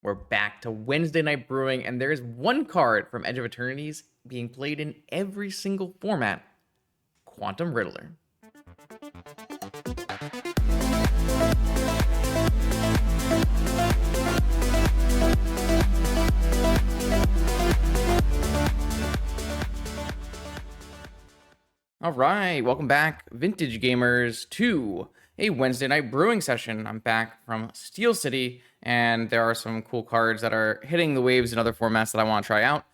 We're back to Wednesday Night Brewing, and there is one card from Edge of Eternities being played in every single format, Quantum Riddler. All right, welcome back, vintage gamers, to a Wednesday night brewing session. I'm back from Steel City, and there are some cool cards that are hitting the waves in other formats that I want to try out,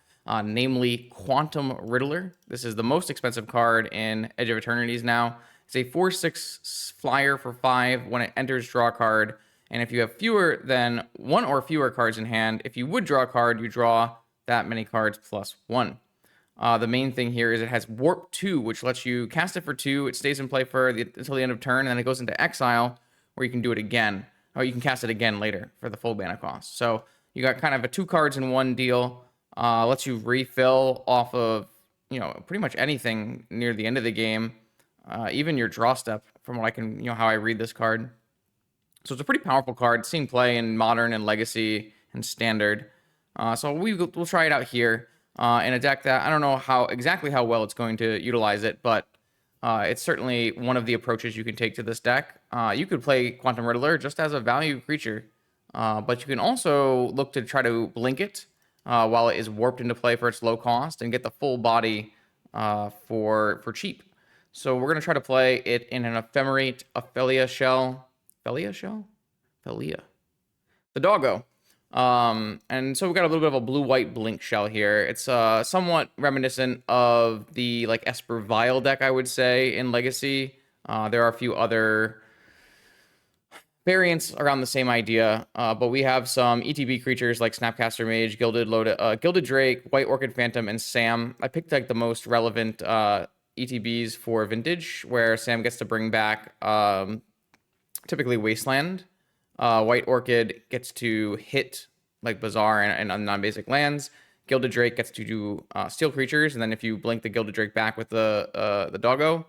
namely Quantum Riddler. This is the most expensive card in Edge of Eternities now. It's a 4/6 flyer for 5 when it enters draw a card, and if you have fewer than 1 or fewer cards in hand, if you would draw a card, you draw that many cards plus 1. The main thing here is it has Warp 2, which lets you cast it for 2. It stays in play until the end of turn, and then it goes into exile, where you can do it again. Or you can cast it again later for the full mana cost. So you got kind of a 2 cards in one deal. Lets you refill off of, pretty much anything near the end of the game. Even your draw step, from what I can, how I read this card. So it's a pretty powerful card. It's seen play in Modern and Legacy and Standard. So we'll try it out here. In a deck that I don't know exactly how well it's going to utilize it, but it's certainly one of the approaches you can take to this deck. You could play Quantum Riddler just as a value creature, but you can also look to try to blink it while it is warped into play for its low cost and get the full body for cheap. So we're going to try to play it in an Ephemerate Ophelia shell. Ophelia shell? Ophelia. The doggo. And so we've got a little bit of a blue-white blink shell here. It's somewhat reminiscent of the Esper Vile deck, I would say, in Legacy. There are a few other variants around the same idea, but we have some ETB creatures like Snapcaster Mage, Gilded Drake, White Orchid Phantom, and Sam. I picked the most relevant ETBs for Vintage, where Sam gets to bring back typically Wasteland. White Orchid gets to hit Bazaar and non-basic lands. Gilded Drake gets to do steal creatures, and then if you blink the Gilded Drake back with the doggo,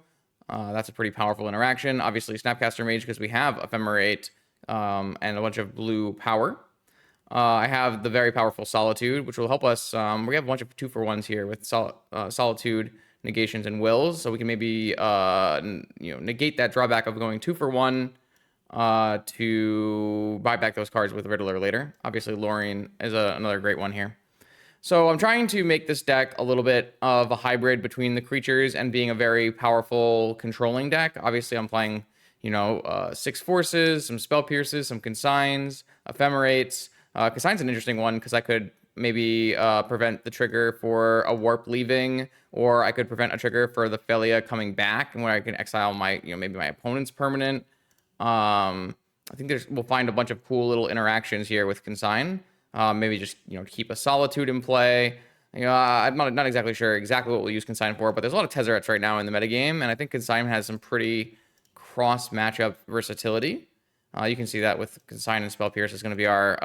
that's a pretty powerful interaction. Obviously, Snapcaster Mage, because we have Ephemerate and a bunch of blue power. I have the very powerful Solitude, which will help us. We have a bunch of 2-for-1s here with Solitude, Negations, and Wills, so we can maybe negate that drawback of going 2-for-1. To buy back those cards with Riddler later. Obviously, Lorien is another great one here. So I'm trying to make this deck a little bit of a hybrid between the creatures and being a very powerful controlling deck. Obviously, I'm playing, 6 forces, some spell pierces, some consigns, ephemerates. Consign's an interesting one because I could maybe prevent the trigger for a warp leaving, or I could prevent a trigger for the Felia coming back, and where I can exile my, maybe my opponent's permanent. I think we'll find a bunch of cool little interactions here with Consign. Maybe just, keep a Solitude in play. I'm not exactly sure exactly what we'll use Consign for, but there's a lot of Tezzeret's right now in the metagame, and I think Consign has some pretty cross matchup versatility. You can see that with Consign and Spell Pierce is going to be our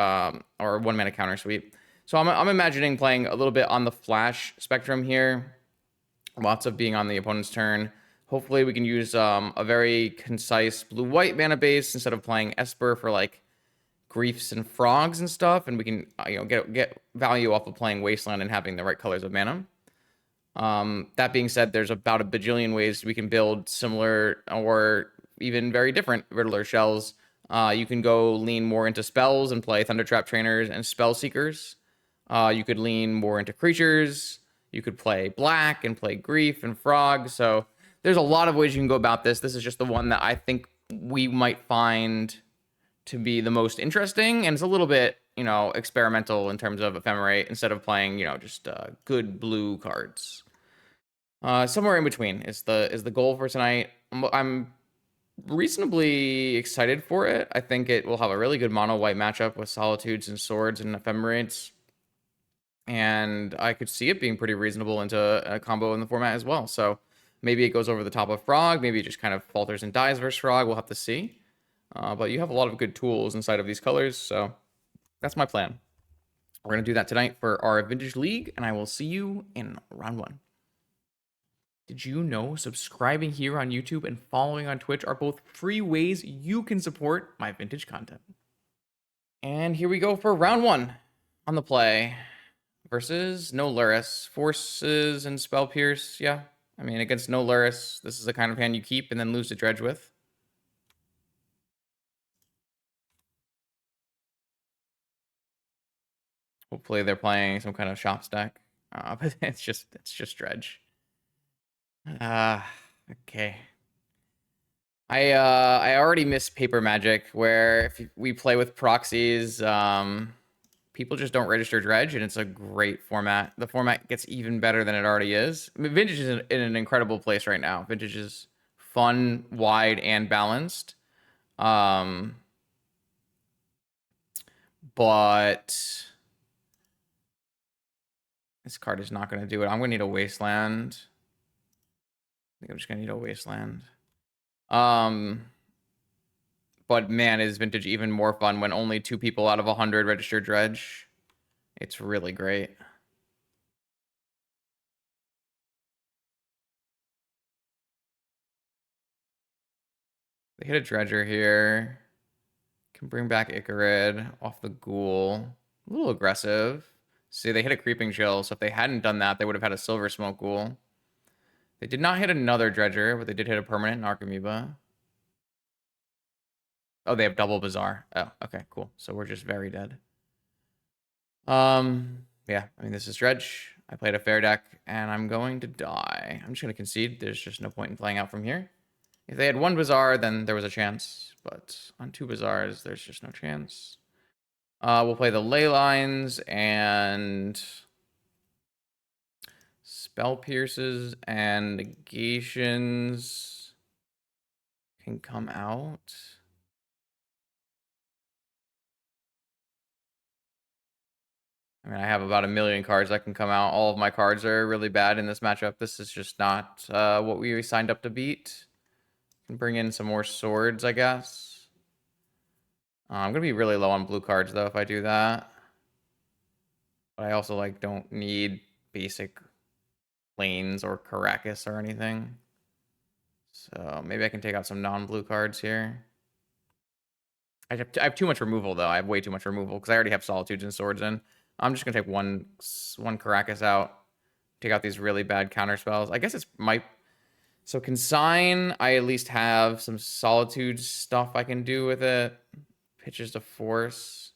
1-mana counter sweep. So I'm imagining playing a little bit on the flash spectrum here. Lots of being on the opponent's turn. Hopefully we can use a very concise blue-white mana base instead of playing Esper for Griefs and Frogs and stuff, and we can get value off of playing Wasteland and having the right colors of mana. That being said, there's about a bajillion ways we can build similar or even very different Riddler shells. You can go lean more into spells and play Thundertrap Trainers and Spell Seekers. You could lean more into creatures. You could play black and play Grief and Frog. So there's a lot of ways you can go about this. This is just the one that I think we might find to be the most interesting, and it's a little bit, experimental in terms of Ephemerate instead of playing, just good blue cards. Somewhere in between is the goal for tonight. I'm reasonably excited for it. I think it will have a really good mono white matchup with Solitudes and Swords and Ephemerates, and I could see it being pretty reasonable into a combo in the format as well. So maybe it goes over the top of Frog. Maybe it just kind of falters and dies versus Frog. We'll have to see. But you have a lot of good tools inside of these colors, so that's my plan. We're going to do that tonight for our Vintage League, and I will see you in round 1. Did you know subscribing here on YouTube and following on Twitch are both free ways you can support my Vintage content? And here we go for round 1 on the play. Versus no Luris. Forces and Spell Pierce, yeah. I mean, against no Luris, this is the kind of hand you keep and then lose to Dredge with. Hopefully they're playing some kind of Shops deck. But it's just Dredge. Okay. I already miss Paper Magic, where if we play with proxies, people just don't register Dredge, and it's a great format. The format gets even better than it already is. I mean, Vintage is in an incredible place right now. Vintage is fun, wide, and balanced. But this card is not going to do it. I'm going to need a Wasteland. I think I'm just going to need a Wasteland. But man, is Vintage even more fun when only 2 people out of 100 register Dredge. It's really great. They hit a Dredger here. Can bring back Icarid off the Ghoul. A little aggressive. See, they hit a Creeping Chill, so if they hadn't done that, they would have had a Silver Smoke Ghoul. They did not hit another Dredger, but they did hit a permanent Archamoeba. Oh, they have double Bazaar. Oh, okay, cool. So we're just very dead. Yeah, I mean, this is Dredge. I played a fair deck, and I'm going to die. I'm just going to concede. There's just no point in playing out from here. If they had 1 Bazaar, then there was a chance. But on 2 Bazaars, there's just no chance. We'll play the Ley Lines and Spell Pierces and Negations can come out. I mean, I have about 1 million cards that can come out. All of my cards are really bad in this matchup. This is just not what we signed up to beat. Can bring in some more swords, I guess. I'm going to be really low on blue cards, though, if I do that. But I also, like, don't need basic lanes or Caracas or anything. So maybe I can take out some non-blue cards here. I have too much removal, though. I have way too much removal because I already have Solitudes and Swords in. I'm just going to take one Caracas out. Take out these really bad counter spells. I guess it's my... So Consign, I at least have some Solitude stuff I can do with it. Pitches to Force.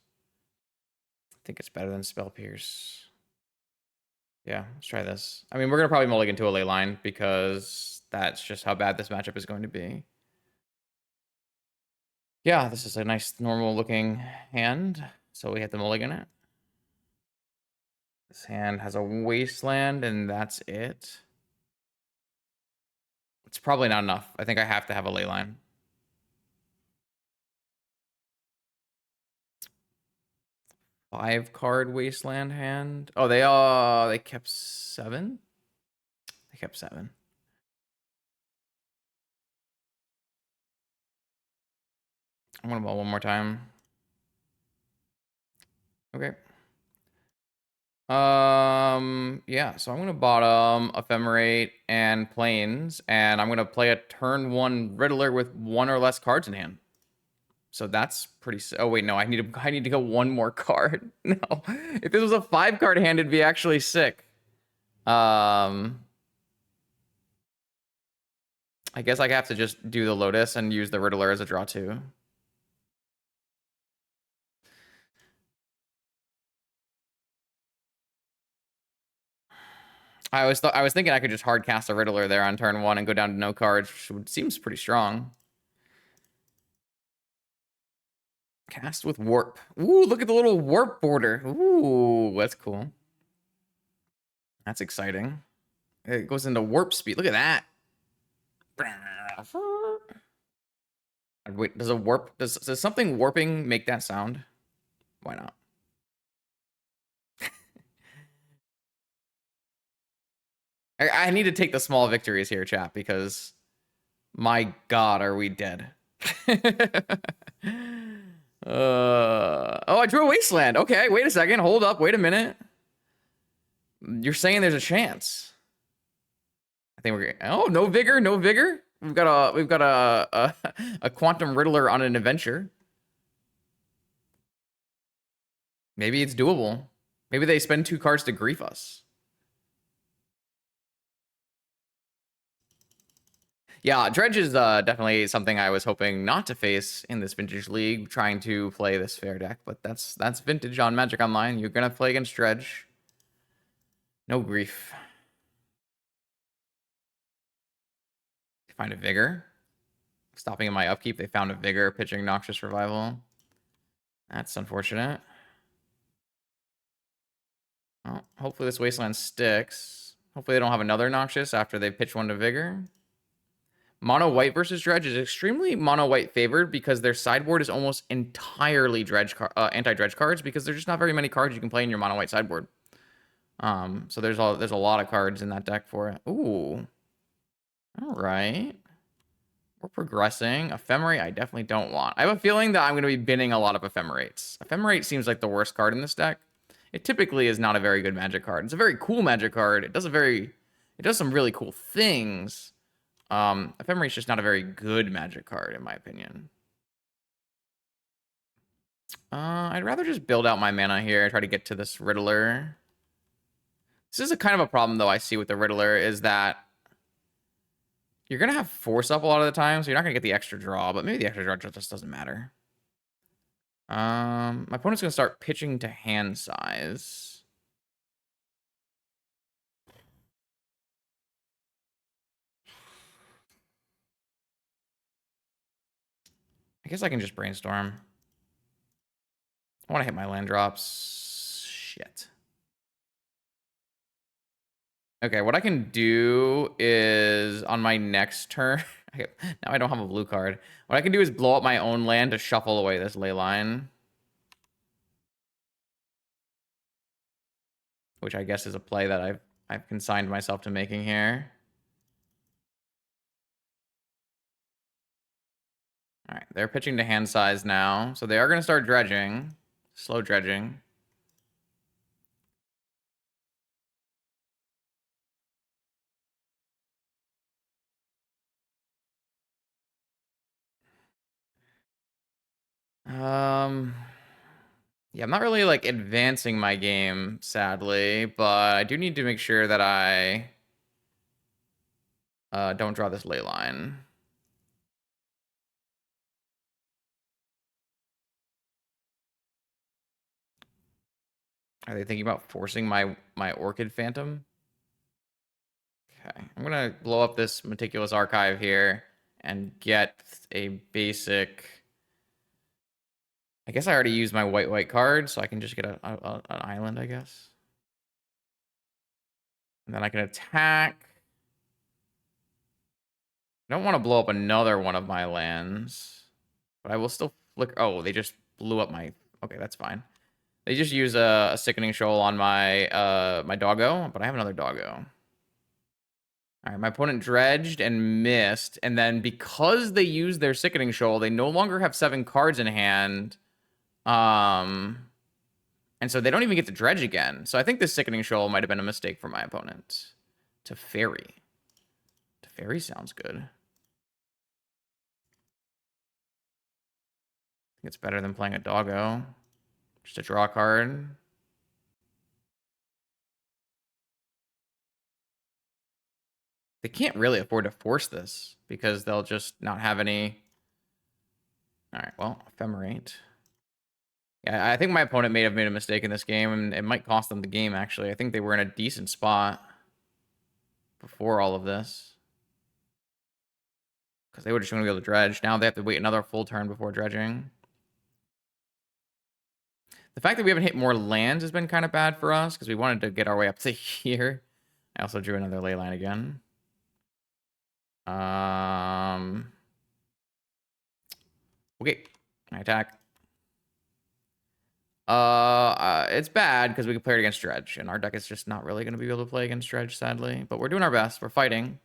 I think it's better than Spell Pierce. Yeah, let's try this. I mean, we're going to probably mulligan to a Ley Line because that's just how bad this matchup is going to be. Yeah, this is a nice normal looking hand. So we have to mulligan it. This hand has a Wasteland and that's it. It's probably not enough. I think I have to have a Ley Line. Five card Wasteland hand. Oh, they kept 7? They kept 7. I'm gonna ball one more time. Okay. Yeah, so I'm gonna bottom Ephemerate and Plains, and I'm gonna play a turn 1 Riddler with 1 or less cards in hand. So that's pretty. Oh wait, no, I need to go 1 more card. No, if this was a 5 card hand, it'd be actually sick. I guess I have to just do the Lotus and use the Riddler as a draw 2. I was thinking I could just hard cast a Riddler there on turn 1 and go down to no cards, which seems pretty strong. Cast with Warp. Ooh, look at the little Warp border. Ooh, that's cool. That's exciting. It goes into Warp speed. Look at that. Wait, does something warping make that sound? Why not? I need to take the small victories here, chat, because my God, are we dead? Oh, I drew a Wasteland. Okay, wait a second. Hold up. Wait a minute. You're saying there's a chance. I think we're... Oh, no vigor. No vigor. We've got a Quantum Riddler on an adventure. Maybe it's doable. Maybe they spend 2 cards to grief us. Yeah, Dredge is definitely something I was hoping not to face in this Vintage League, trying to play this fair deck, but that's Vintage on Magic Online. You're going to play against Dredge. No grief. Find a Vigor. Stopping in my upkeep, they found a Vigor, pitching Noxious Revival. That's unfortunate. Well, hopefully this Wasteland sticks. Hopefully they don't have another Noxious after they pitch one to Vigor. Mono white versus Dredge is extremely mono white favored because their sideboard is almost entirely anti-Dredge cards because there's just not very many cards you can play in your mono white sideboard. So there's a lot of cards in that deck for it. Ooh. All right. We're progressing. Ephemerate, I definitely don't want. I have a feeling that I'm going to be binning a lot of Ephemerates. Ephemerate seems like the worst card in this deck. It typically is not a very good Magic card. It's a very cool Magic card. It does some really cool things. Ephemerate's just not a very good Magic card, in my opinion. I'd rather just build out my mana here, try to get to this Riddler. This is a kind of a problem, though, I see with the Riddler, is that you're going to have Force Up a lot of the time, so you're not going to get the extra draw, but maybe the extra draw just doesn't matter. My opponent's going to start pitching to hand size. I guess I can just brainstorm. I want to hit my land drops. Shit. Okay, what I can do is on my next turn. Now I don't have a blue card. What I can do is blow up my own land to shuffle away this ley line. Which I guess is a play that I've consigned myself to making here. All right, they're pitching to hand size now. So they are going to start dredging. Slow dredging. Yeah, I'm not really like advancing my game, sadly, but I do need to make sure that I don't draw this ley line. Are they thinking about forcing my Orchid Phantom? Okay, I'm gonna blow up this Meticulous Archive here and get a basic. I guess I already used my white card, so I can just get an island, I guess. And then I can attack. I don't want to blow up another one of my lands, but I will still flicker. Oh, they just blew up my. Okay, that's fine. They just use a Sickening Shoal on my my doggo, but I have another doggo. All right, my opponent dredged and missed, and then because they used their Sickening Shoal, they no longer have 7 cards in hand. And so they don't even get to dredge again. So I think this Sickening Shoal might have been a mistake for my opponent. To Fairy. To Fairy sounds good. I think it's better than playing a doggo. Just a draw card. They can't really afford to force this because they'll just not have any. All right, well, Ephemerate. Yeah, I think my opponent may have made a mistake in this game, and it might cost them the game, actually. I think they were in a decent spot before all of this. Because they were just going to be able to dredge. Now they have to wait another full turn before dredging. The fact that we haven't hit more lands has been kind of bad for us, because we wanted to get our way up to here. I also drew another ley line again. Okay, I attack. It's bad because we can play it against Dredge, and our deck is just not really going to be able to play against Dredge, sadly. But we're doing our best. We're fighting.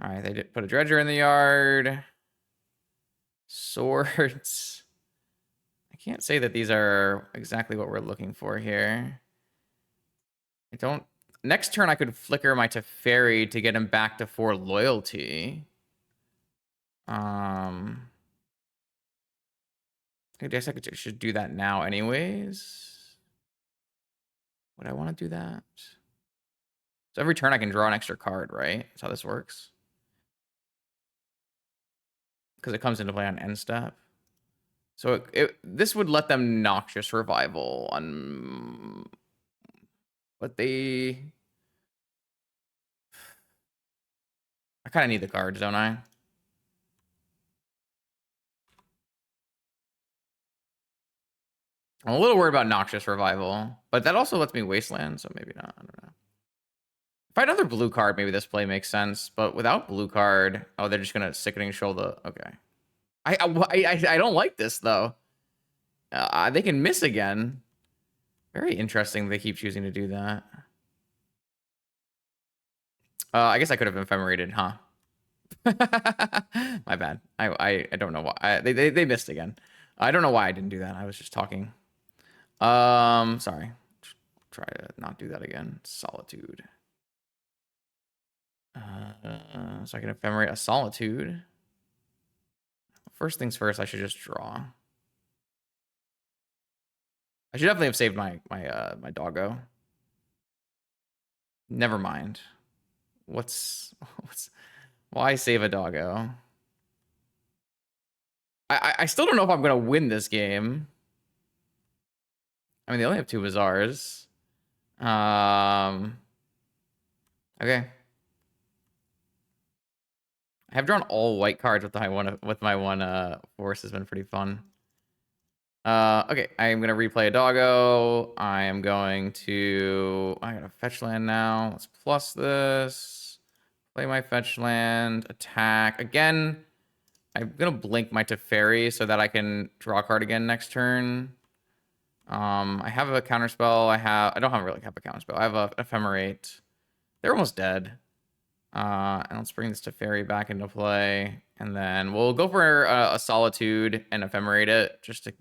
All right, they did put a Dredger in the yard. Swords. I can't say that these are exactly what we're looking for here. I don't. Next turn, I could flicker my Teferi to get him back to 4 loyalty. I guess should do that now anyways. Would I want to do that? So every turn I can draw an extra card, right? That's how this works. Because it comes into play on end step. So this would let them Noxious Revival on... But they... I kind of need the cards, don't I? I'm a little worried about Noxious Revival. But that also lets me Wasteland, so maybe not. I don't know. If I had another blue card, maybe this play makes sense. But without blue card... Oh, they're just going to Sickening Shoulder. Okay. I don't like this, though. They can miss again. Very interesting they keep choosing to do that. I guess I could have ephemerated, huh? My bad. I don't know why. They missed again. I don't know why I didn't do that. I was just talking. Sorry. Try to not do that again. Solitude. So I can ephemerate a Solitude. First things first, I should just draw. I should definitely have saved my doggo. Never mind. Why save a doggo? I still don't know if I'm gonna win this game. I mean, they only have 2 Bazaars. Okay. I have drawn all white cards with my one force. Has been pretty fun. Okay, I am gonna replay a doggo. I gotta fetch land now. Let's plus this. Play my fetch land. Attack again. I'm gonna blink my Teferi so that I can draw a card again next turn. I have a counterspell. I don't really have a counterspell. I have a ephemerate. They're almost dead. And let's bring this Teferi back into play. And then we'll go for a Solitude and ephemerate it just to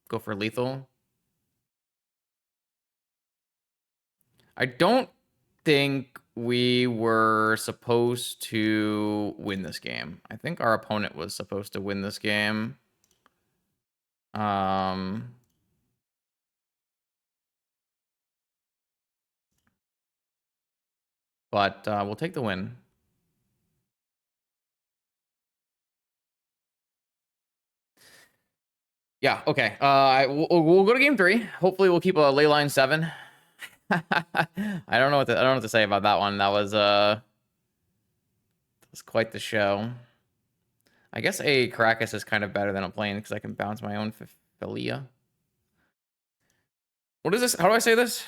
go for lethal. I don't think we were supposed to win this game. I think our opponent was supposed to win this game. But we'll take the win. Yeah, okay. We'll go to game 3. Hopefully we'll keep a Leyline 7. I don't know what to say about that one. That was quite the show. I guess a Caracas is kind of better than a plane because I can bounce my own Philia. What is this? How do I say this?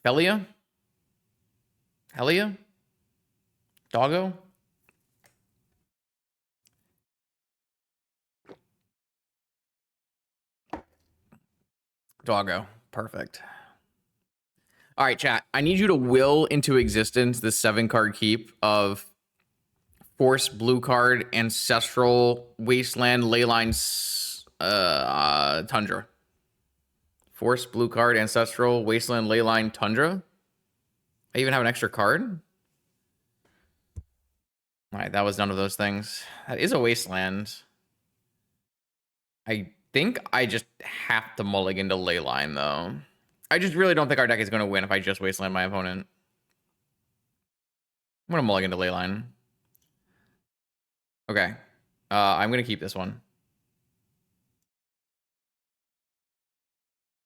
Philia? Helia? Doggo? Doggo. Perfect. All right, chat. I need you to will into existence the 7-card keep of Force, blue card, Ancestral, Wasteland, Leyline, Tundra. Force, blue card, Ancestral, Wasteland, Leyline, Tundra. I even have an extra card. All right, that was none of those things. That is a Wasteland. I think I just have to mulligan to Leyline, though. I just really don't think our deck is going to win if I just Wasteland my opponent. I'm going to mulligan to Leyline. Okay. I'm going to keep this one.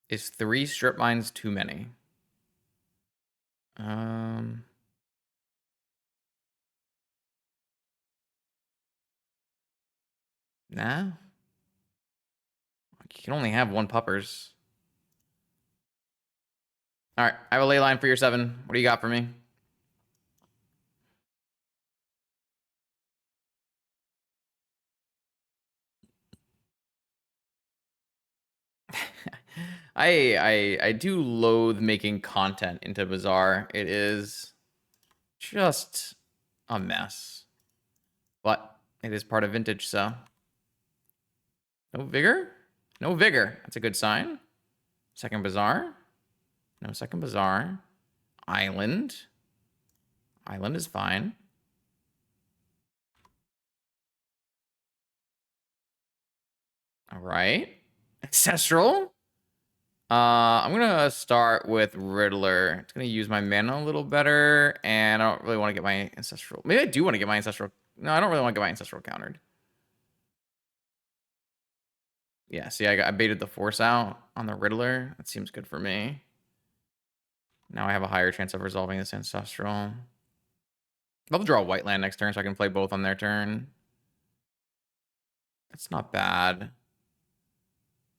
Is 3 strip mines too many? Nah. You can only have 1 puppers. All right, I have a ley line for your 7. What do you got for me? I do loathe making content into Bazaar. It is just a mess. But it is part of vintage, so. No vigor? No vigor. That's a good sign. Second Bazaar. No second Bazaar. Island. Island is fine. All right. Ancestral. I'm gonna start with Riddler. It's gonna use my mana a little better, and I don't really want to get my ancestral. Maybe I do want to get my ancestral. No, I don't really want to get my ancestral countered. Yeah, see, I baited the force out on the Riddler. That seems good for me. Now I have a higher chance of resolving this ancestral. I'll draw a white land next turn so I can play both on their turn. That's not bad.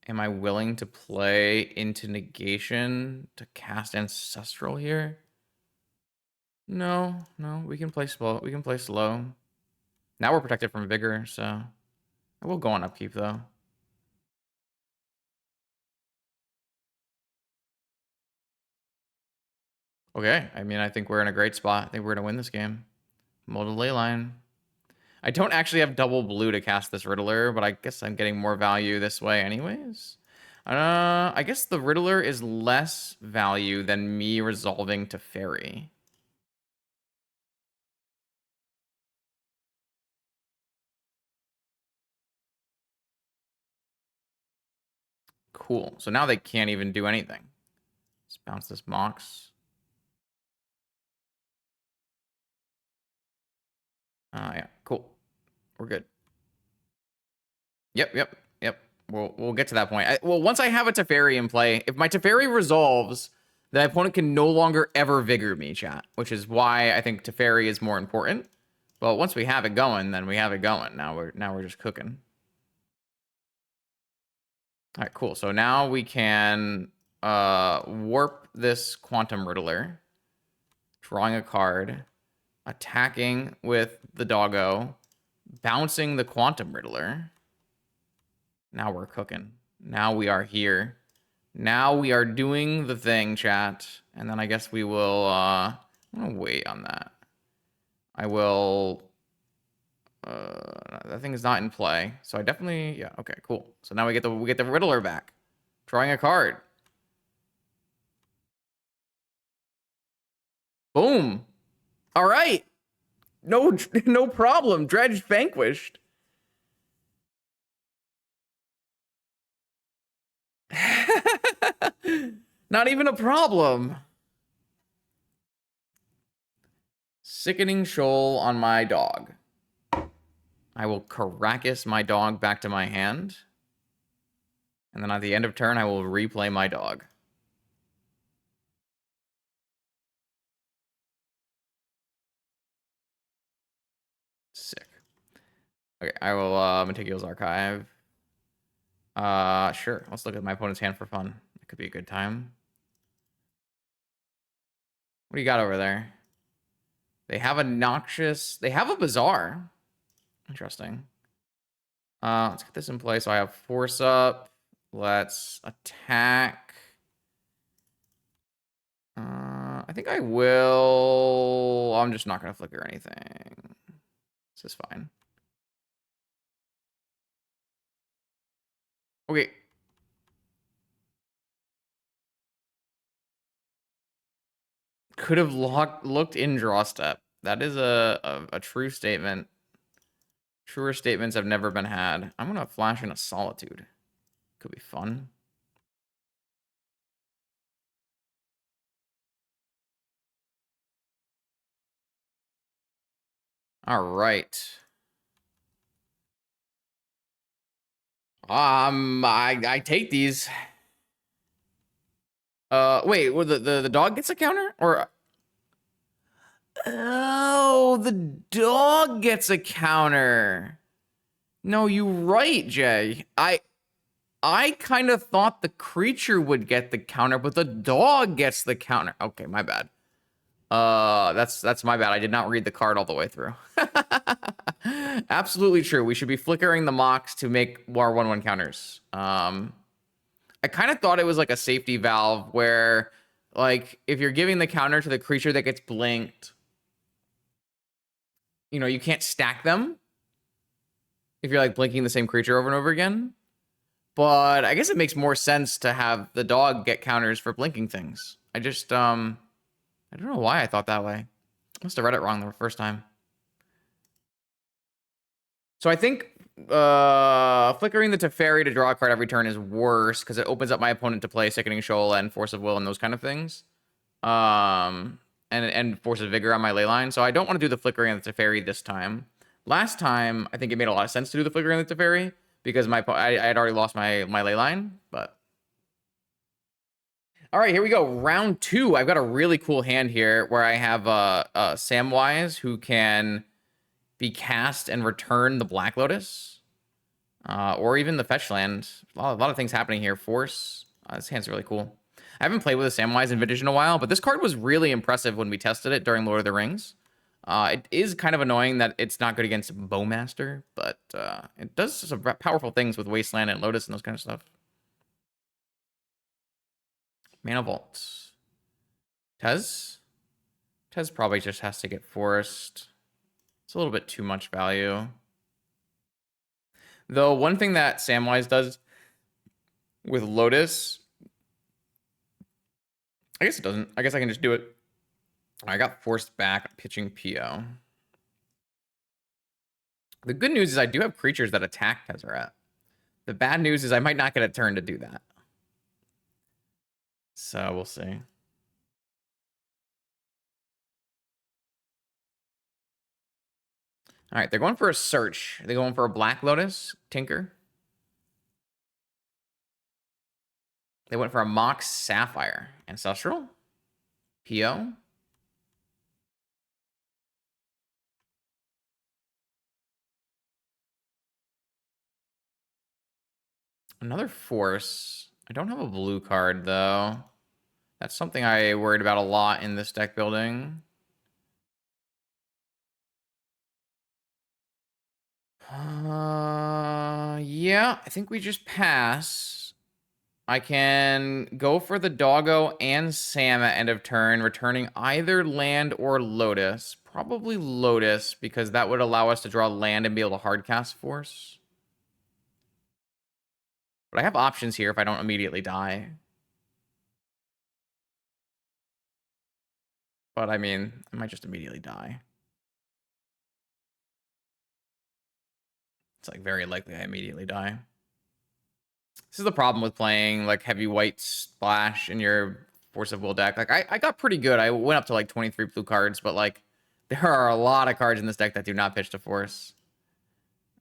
Am I willing to play into negation to cast ancestral here? No, we can play slow. We can play slow. Now we're protected from vigor, so I will go on upkeep though. Okay, I mean, I think we're in a great spot. I think we're gonna win this game. Molded ley line. I don't actually have double blue to cast this Riddler, but I guess I'm getting more value this way anyways. I guess the Riddler is less value than me resolving to Fairy. Cool. So now they can't even do anything. Let's bounce this Mox. Yeah, cool. We're good. Yep. We'll get to that point. Well, once I have a Teferi in play, if my Teferi resolves, the opponent can no longer ever Vigor me, chat, which is why I think Teferi is more important. But once we have it going, then we have it going. Now we're just cooking. All right, cool. So now we can warp this Quantum Riddler, drawing a card, attacking with the doggo, bouncing the Quantum Riddler. Now we're cooking. Now we are here. Now we are doing the thing, chat. And then I guess we will, I'm gonna wait on that. I will, that thing is not in play. So I definitely, yeah, okay, cool. So now we get the Riddler back. Drawing a card. Boom. All right. No problem. Dredge vanquished. Not even a problem. Sickening Shoal on my dog. I will Caracas my dog back to my hand. And then at the end of turn, I will replay my dog. Sick. Okay, I will Meticulous Archive. Sure. Let's look at my opponent's hand for fun. It could be a good time. What do you got over there? They have a Noxious. They have a Bazaar. Interesting. Let's get this in play. So I have Force Up. Let's attack. I think I will. I'm just not going to flicker anything. This is fine. Okay. Could have looked in draw step. That is a true statement. Truer statements have never been had. I'm going to flash in a Solitude. Could be fun. All right. I take these. Wait, well, the dog gets a counter? Or oh, the dog gets a counter. No, you're right, Jay. I kind of thought the creature would get the counter, but the dog gets the counter. Okay, my bad. That's my bad. I did not read the card all the way through. Absolutely true. We should be flickering the Mox to make our 1/1 counters. I kind of thought it was like a safety valve where, like, if you're giving the counter to the creature that gets blinked, you know, you can't stack them if you're like blinking the same creature over and over again. But I guess it makes more sense to have the dog get counters for blinking things. I just, I don't know why I thought that way. Must have read it wrong the first time. So I think Flickering the Teferi to draw a card every turn is worse because it opens up my opponent to play Sickening Shoal and Force of Will and those kind of things. And Force of Vigor on my leyline. So I don't want to do the Flickering on the Teferi this time. Last time, I think it made a lot of sense to do the Flickering on the Teferi because I had already lost my leyline, but... All right, here we go. Round 2. I've got a really cool hand here where I have Samwise who can be cast and return the Black Lotus, or even the fetch land. A lot of things happening here. Force. This hand's really cool. I haven't played with a Samwise in Vintage in a while, but this card was really impressive when we tested it during Lord of the Rings. It is kind of annoying that it's not good against Bowmaster, but it does some powerful things with Wasteland and Lotus and those kind of stuff. Mana Vault. Tez probably just has to get forced. It's a little bit too much value. Though one thing that Samwise does with Lotus, I guess it doesn't. I guess I can just do it. I got forced back pitching PO. The good news is I do have creatures that attack Tezzeret. The bad news is I might not get a turn to do that. So we'll see. All right, they're going for a search. They're going for a Black Lotus, Tinker. They went for a Mox Sapphire, Ancestral, PO. Another Force. I don't have a blue card, though. That's something I worried about a lot in this deck building. Yeah, I think we just pass. I can go for the Doggo and Sam at end of turn, returning either land or Lotus. Probably Lotus, because that would allow us to draw land and be able to hardcast Force. But I have options here if I don't immediately die. But I mean, I might just immediately die. It's like very likely I immediately die. This is the problem with playing like heavy white splash in your Force of Will deck. Like I got pretty good. I went up to like 23 blue cards, but like there are a lot of cards in this deck that do not pitch to Force.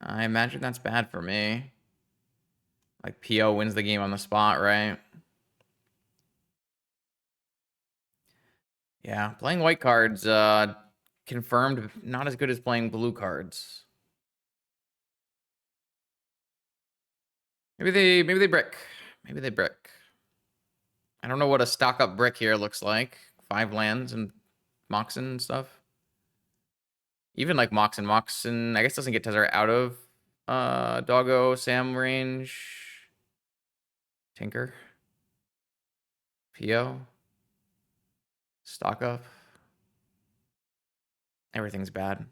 I imagine that's bad for me. Like PO wins the game on the spot, right? Yeah, playing white cards confirmed not as good as playing blue cards. Maybe they brick. Maybe they brick. I don't know what a stock up brick here looks like. 5 lands and Moxen and stuff. Even like Moxen, I guess doesn't get Tezzeret out of Doggo, Sam range. Tinker. PO. Stock up. Everything's bad.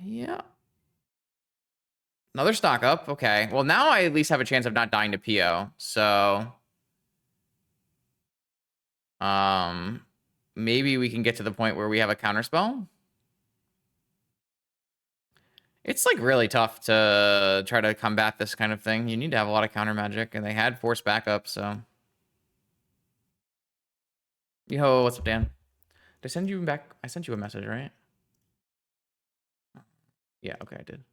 Yeah. Another stock up. Okay. Well, now I at least have a chance of not dying to PO. So, maybe we can get to the point where we have a counterspell. It's like really tough to try to combat this kind of thing. You need to have a lot of counter magic, and they had force backup, so. Yo, what's up, Dan? Did I send you back? I sent you a message, right? Yeah, okay, I did.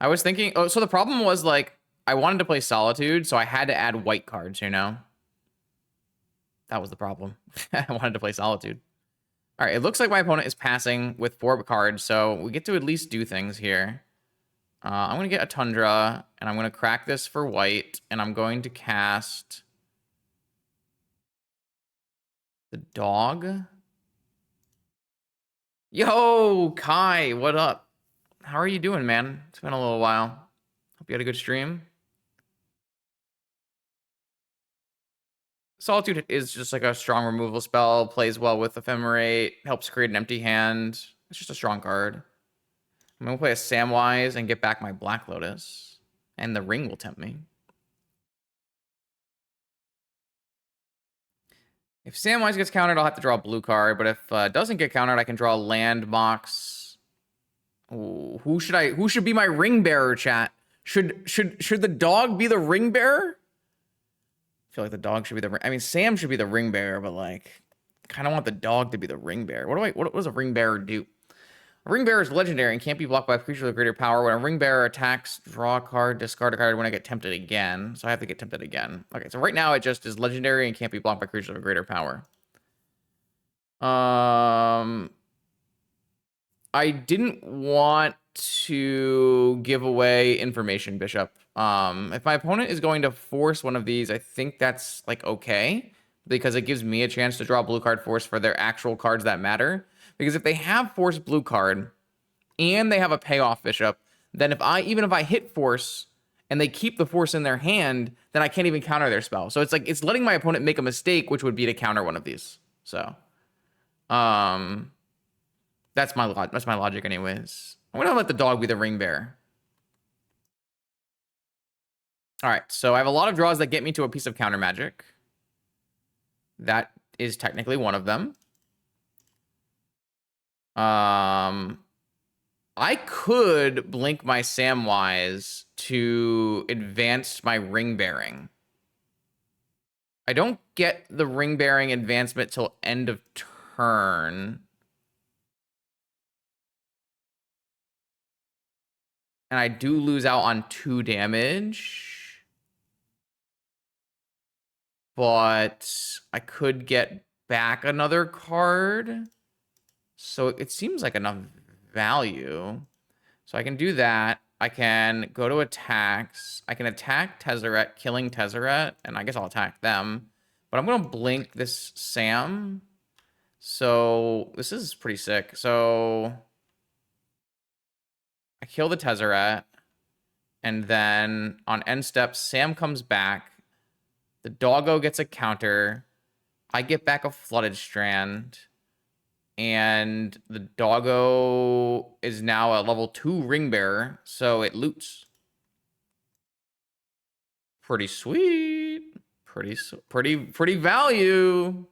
I was thinking, oh, so the problem was like, I wanted to play Solitude, so I had to add white cards, you know? That was the problem. I wanted to play Solitude. All right, it looks like my opponent is passing with 4 cards, so we get to at least do things here. I'm going to get a Tundra, and I'm going to crack this for white, and I'm going to cast the dog. Yo, Kai, what up? How are you doing, man? It's been a little while. Hope you had a good stream. Solitude is just like a strong removal spell, plays well with Ephemerate, helps create an empty hand. It's just a strong card. I'm going to play a Samwise and get back my Black Lotus. And the ring will tempt me. If Samwise gets countered, I'll have to draw a blue card. But if it doesn't get countered, I can draw land mox. Ooh, who should be my ring bearer, chat? Should the dog be the ring bearer? I feel like the dog should be the. I mean, Sam should be the ring bearer, but like, I kind of want the dog to be the ring bearer. What does a ring bearer do? A ring bearer is legendary and can't be blocked by a creature with greater power. When a ring bearer attacks, draw a card, discard a card when I get tempted again. So I have to get tempted again. Okay, so right now it just is legendary and can't be blocked by creatures of greater power. I didn't want to give away information, Bishop. If my opponent is going to force one of these, I think that's like okay, because it gives me a chance to draw a blue card force for their actual cards that matter. Because if they have force blue card and they have a payoff Bishop, then even if I hit force and they keep the force in their hand, then I can't even counter their spell. So it's like it's letting my opponent make a mistake, which would be to counter one of these. So that's my logic anyways. I'm gonna let the dog be the ring bearer. All right, so I have a lot of draws that get me to a piece of counter magic. That is technically one of them. I could blink my Samwise to advance my ring bearing. I don't get the ring bearing advancement till end of turn. And I do lose out on 2 damage. But I could get back another card. So it seems like enough value. So I can do that. I can go to attacks. I can attack Tezzeret, killing Tezzeret, and I guess I'll attack them. But I'm going to blink this Sam. So this is pretty sick. So I kill the Tezzeret. And then on end step, Sam comes back. The doggo gets a counter. I get back a Flooded Strand. And the doggo is now a level 2 ring bearer, so it loots. Pretty sweet. Pretty value.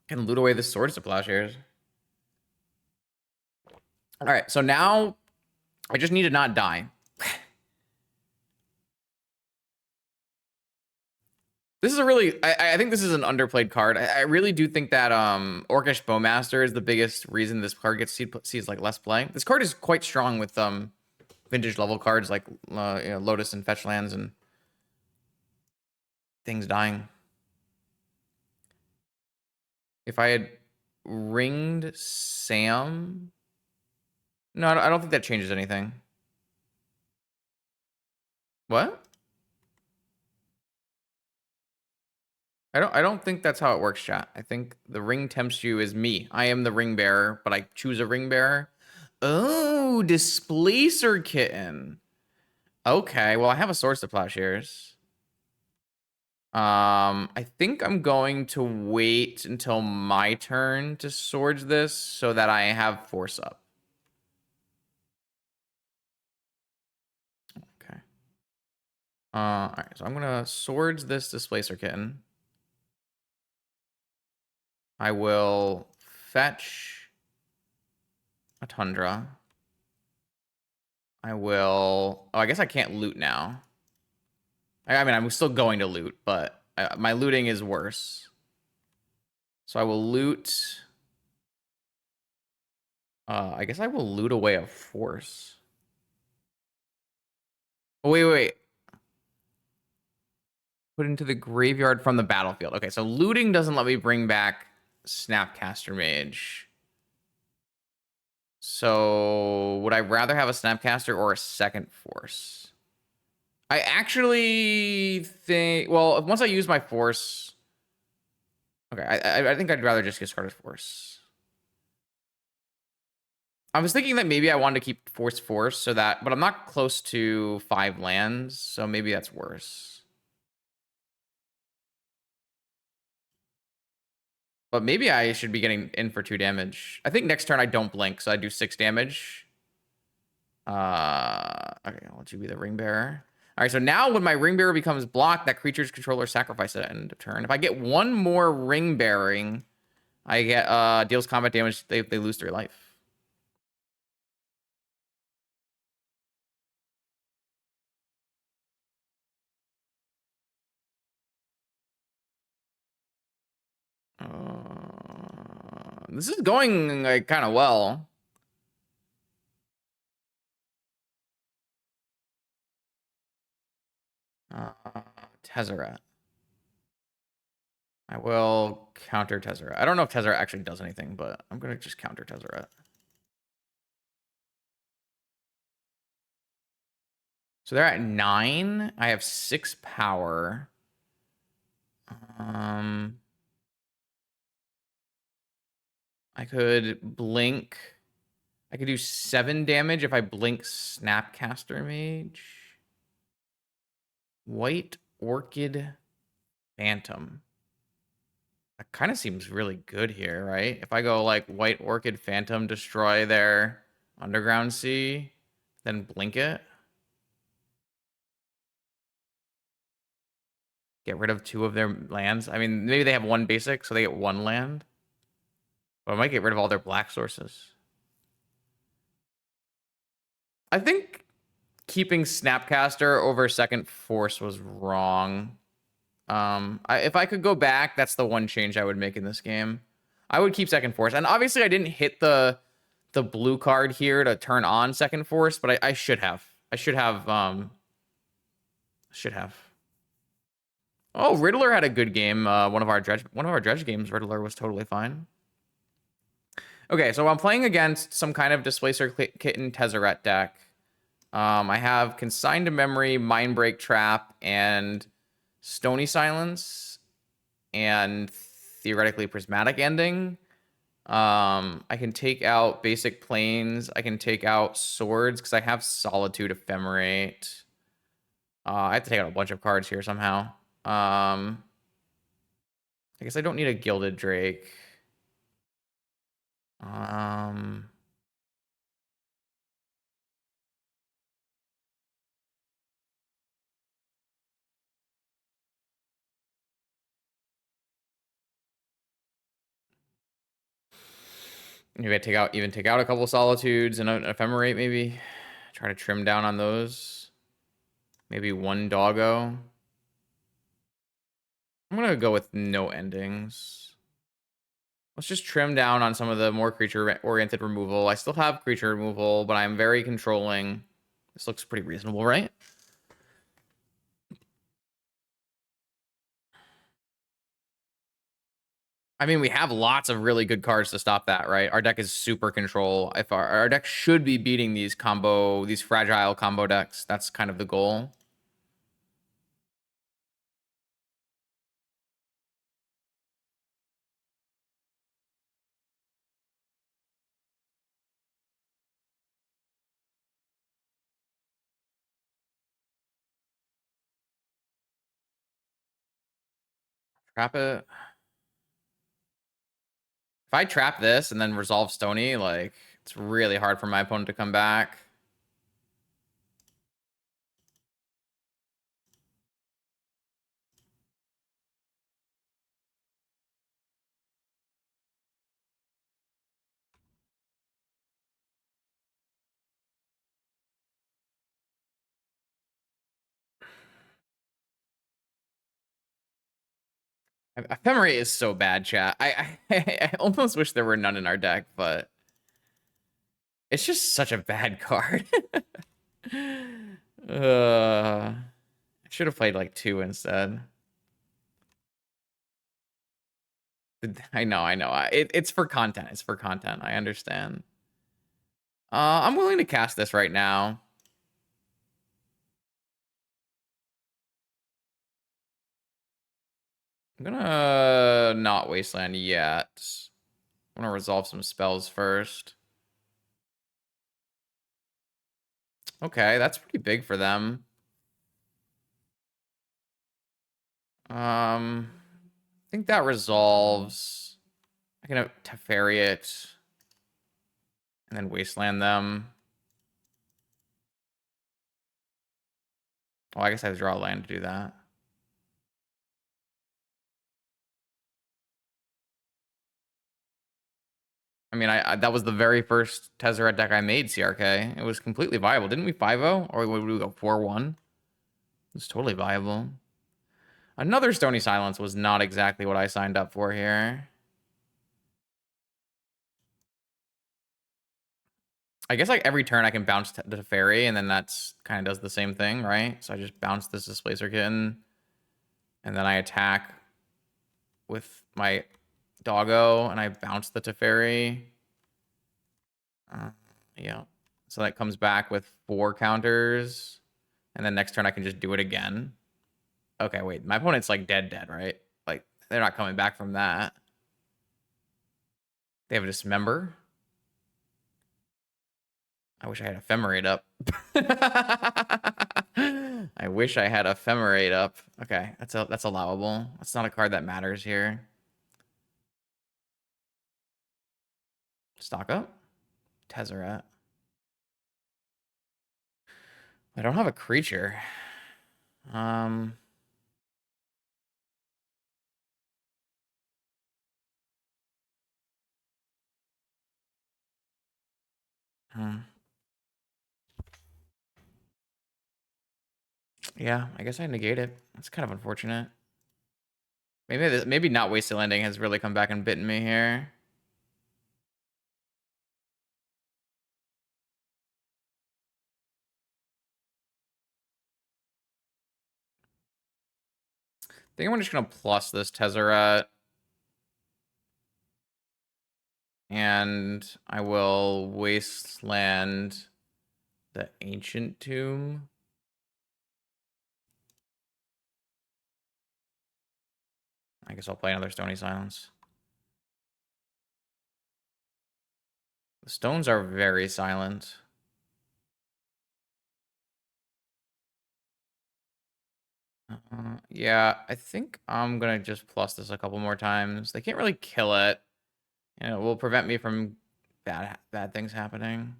Can loot away the Swords to Plowshares. All right, so now I just need to not die. This is a really, I think this is an underplayed card. I really do think that Orcish Bowmaster is the biggest reason this card gets sees like less play. This card is quite strong with vintage level cards like Lotus and Fetch Lands and things dying. If I had ringed Sam, no, I don't think that changes anything. What? I don't think that's how it works, chat. I think the ring tempts you is me. I am the ring bearer, but I choose a ring bearer. Oh, Displacer Kitten. Okay, well, I have a Swords to Plowshares. I think I'm going to wait until my turn to Swords this so that I have force up. Okay. All right, so I'm gonna Swords this Displacer Kitten. I will fetch a Tundra. I will... Oh, I guess I can't loot now. I mean, I'm still going to loot, but my looting is worse. So I will loot... I guess I will loot away a force. Oh, wait. Put into the graveyard from the battlefield. Okay, so looting doesn't let me bring back Snapcaster Mage. So would I rather have a Snapcaster or a second force? I actually think, well, once I use my force, okay, I think I'd rather just discard a force. I was thinking that maybe I wanted to keep force so that, but I'm not close to 5 lands, so maybe that's worse. But maybe I should be getting in for 2 damage. I think next turn I don't blink, so I do 6 damage. Okay, I'll let you be the ring bearer. All right, so now when my ring bearer becomes blocked, that creature's controller sacrifices at end of turn. If I get one more ring bearing, I get deals combat damage. They lose 3 life. This is going like kind of well. Tezzeret. I will counter Tezzeret. I don't know if Tezzeret actually does anything, but I'm going to just counter Tezzeret. So they're at 9. I have 6 power. I could blink. I could do 7 damage if I blink Snapcaster Mage. White Orchid Phantom. That kind of seems really good here, right? If I go like White Orchid Phantom, destroy their Underground Sea, then blink it. Get rid of 2 of their lands. I mean, maybe they have 1 basic, so they get 1 land. But I might get rid of all their black sources. I think keeping Snapcaster over Second Force was wrong. If I could go back, that's the one change I would make in this game. I would keep Second Force. And obviously I didn't hit the blue card here to turn on Second Force, but I should have. I should have. Oh, Riddler had a good game. One of our dredge games, Riddler was totally fine. Okay, so I'm playing against some kind of Displacer Kitten Tezzeret deck. I have Consigned to Memory, Mindbreak Trap, and Stony Silence, and theoretically Prismatic Ending. I can take out Basic Planes. I can take out Swords because I have Solitude Ephemerate. I have to take out a bunch of cards here somehow. I guess I don't need a Gilded Drake. Maybe I take out a couple Solitudes and an Ephemerate, maybe. Try to trim down on those. Maybe 1 Doggo. I'm gonna go with no endings. Let's just trim down on some of the more creature-oriented removal. I still have creature removal, but I'm very controlling. This looks pretty reasonable, right? I mean, we have lots of really good cards to stop that, right? Our deck is super control. If our deck should be beating these fragile combo decks. That's kind of the goal. Trap it. If I trap this and then resolve Stony, like, it's really hard for my opponent to come back. Ephemerate is so bad, chat. I almost wish there were none in our deck, but it's just such a bad card. I should have played like 2 instead. I know. It's for content. It's for content. I understand. I'm willing to cast this right now. I'm gonna not Wasteland yet. I'm gonna resolve some spells first. Okay, that's pretty big for them. I think that resolves. I can have Teferi it and then Wasteland them. Oh, I guess I have to draw a land to do that. I mean, that was the very first Tezzeret deck I made, CRK. It was completely viable. Didn't we 5-0? Or would we go 4-1? It was totally viable. Another Stony Silence was not exactly what I signed up for here. I guess like every turn I can bounce the Teferi, and then that's kind of does the same thing, right? So I just bounce this Displacer Kitten, and then I attack with my Doggo, and I bounce the Teferi. Yeah. So that comes back with 4 counters, and then next turn I can just do it again. Okay, wait. My opponent's like dead, right? Like, they're not coming back from that. They have a Dismember. I wish I had Ephemerate up. I wish I had Ephemerate up. Okay, that's allowable. That's not a card that matters here. Stock up. Tezzeret. I don't have a creature. Hmm. Yeah, I guess I negate it. That's kind of unfortunate. Maybe not Wasted Landing has really come back and bitten me here. I think I'm just gonna plus this Tezzeret. And I will Wasteland the Ancient Tomb. I guess I'll play another Stony Silence. The stones are very silent. Yeah, I think I'm gonna just plus this a couple more times. They can't really kill it. And it will prevent me from bad things happening.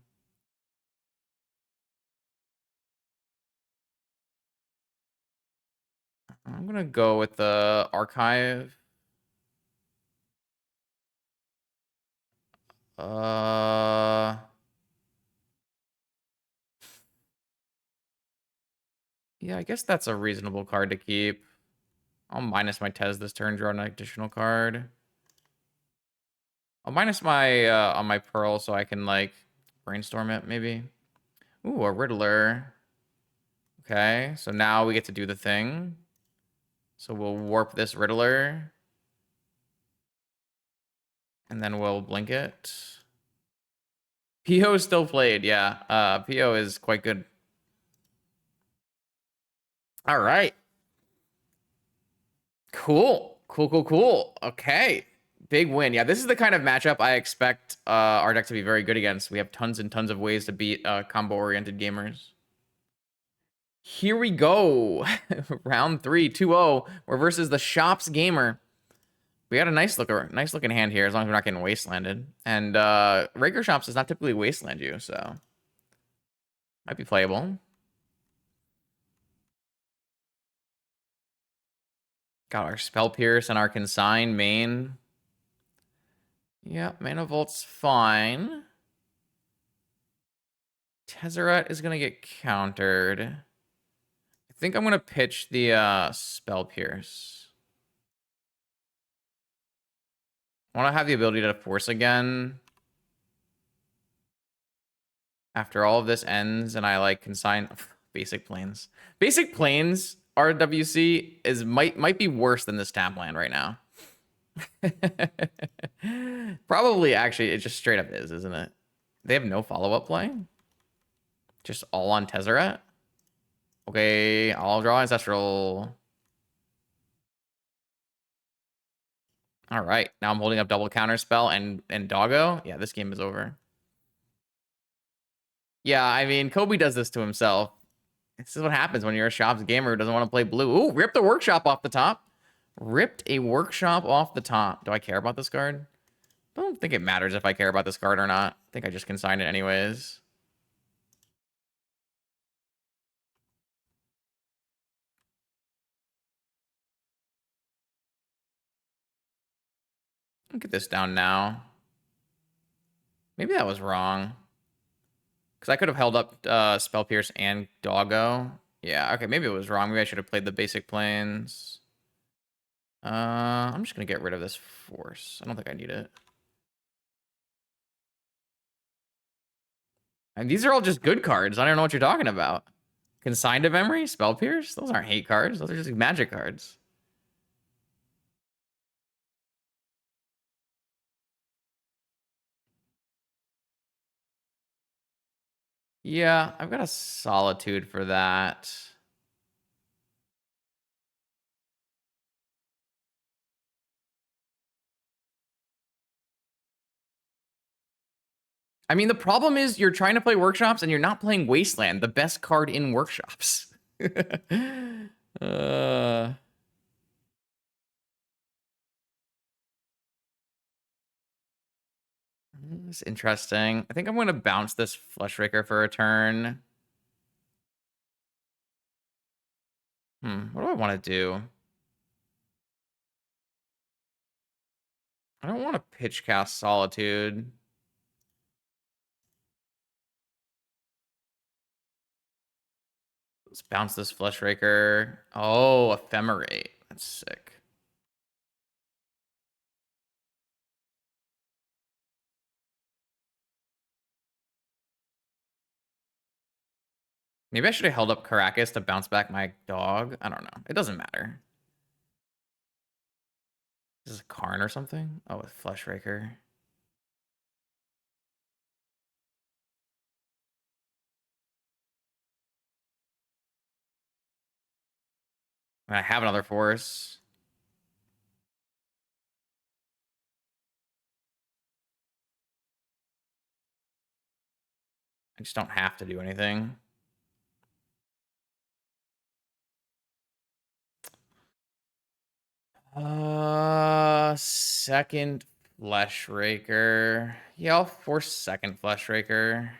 I'm gonna go with the Archive. Yeah, I guess that's a reasonable card to keep. I'll minus my Tez this turn, draw an additional card. I'll minus my on my Pearl so I can like brainstorm it maybe. Ooh, a Riddler. Okay, so now we get to do the thing. So we'll warp this Riddler. And then we'll blink it. PO is still played, yeah. PO is quite good. All right. Cool. Okay. Big win. Yeah, this is the kind of matchup I expect our deck to be very good against. We have tons and tons of ways to beat combo-oriented gamers. Here we go. Round 3, 2-0. We're versus the Shops Gamer. We got a nice looking hand here, as long as we're not getting wastelanded. And Raker Shops does not typically wasteland you, so might be playable. Got our Spell Pierce and our Consign main. Yeah, Mana Vault's fine. Tezzeret is gonna get countered. I think I'm gonna pitch the Spell Pierce. I want to have the ability to force again. After all of this ends and I like consign Basic Plains. Basic Plains RWC is might be worse than this tap land right now. Probably actually it just straight up is, isn't it? They have no follow-up play? Just all on Tezzeret? Okay, I'll draw Ancestral. All right, now I'm holding up double counter spell and Doggo. Yeah, this game is over. Yeah, I mean, Kobe does this to himself. This is what happens when you're a Shops gamer who doesn't want to play blue. Ooh, ripped a Workshop off the top. Ripped a Workshop off the top. Do I care about this card? I don't think it matters if I care about this card or not. I think I just consign it anyways. I'll get this down now. Maybe that was wrong. Because I could have held up Spell Pierce and Doggo. Yeah, okay, maybe it was wrong. Maybe I should have played the basic planes. I'm just going to get rid of this force. I don't think I need it. And these are all just good cards. I don't know what you're talking about. Consigned to Memory? Spell Pierce? Those aren't hate cards. Those are just magic cards. Yeah, I've got a Solitude for that. I mean, the problem is you're trying to play Workshops and you're not playing Wasteland, the best card in Workshops. It's interesting. I think I'm going to bounce this Flesh Raker for a turn. What do I want to do? I don't want to pitch cast Solitude. Let's bounce this Flesh Raker. Oh, Ephemerate. That's sick. Maybe I should have held up Caracas to bounce back my dog. I don't know. It doesn't matter. This is a Karn or something? Oh, with Flesh Raker. I have another force. I just don't have to do anything. Second Flesh Raker. Yeah, I'll force second Flesh Raker.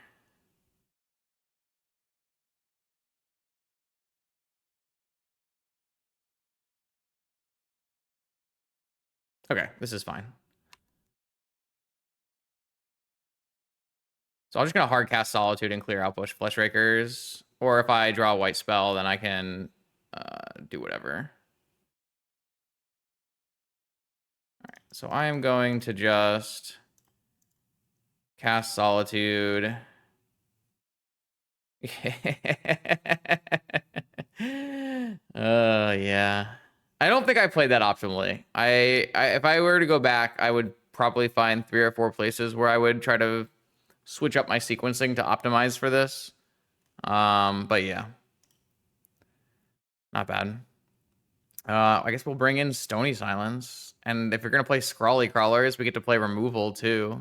Okay, this is fine. So I'm just gonna hard cast Solitude and clear out bush Flesh Rakers. Or if I draw a white spell, then I can do whatever. Alright, so I am going to just cast Solitude. Yeah. I don't think I played that optimally. If I were to go back, I would probably find 3 or 4 places where I would try to switch up my sequencing to optimize for this. But yeah. Not bad. I guess we'll bring in Stony Silence. And if you're going to play Scrawly Crawlers, we get to play Removal too.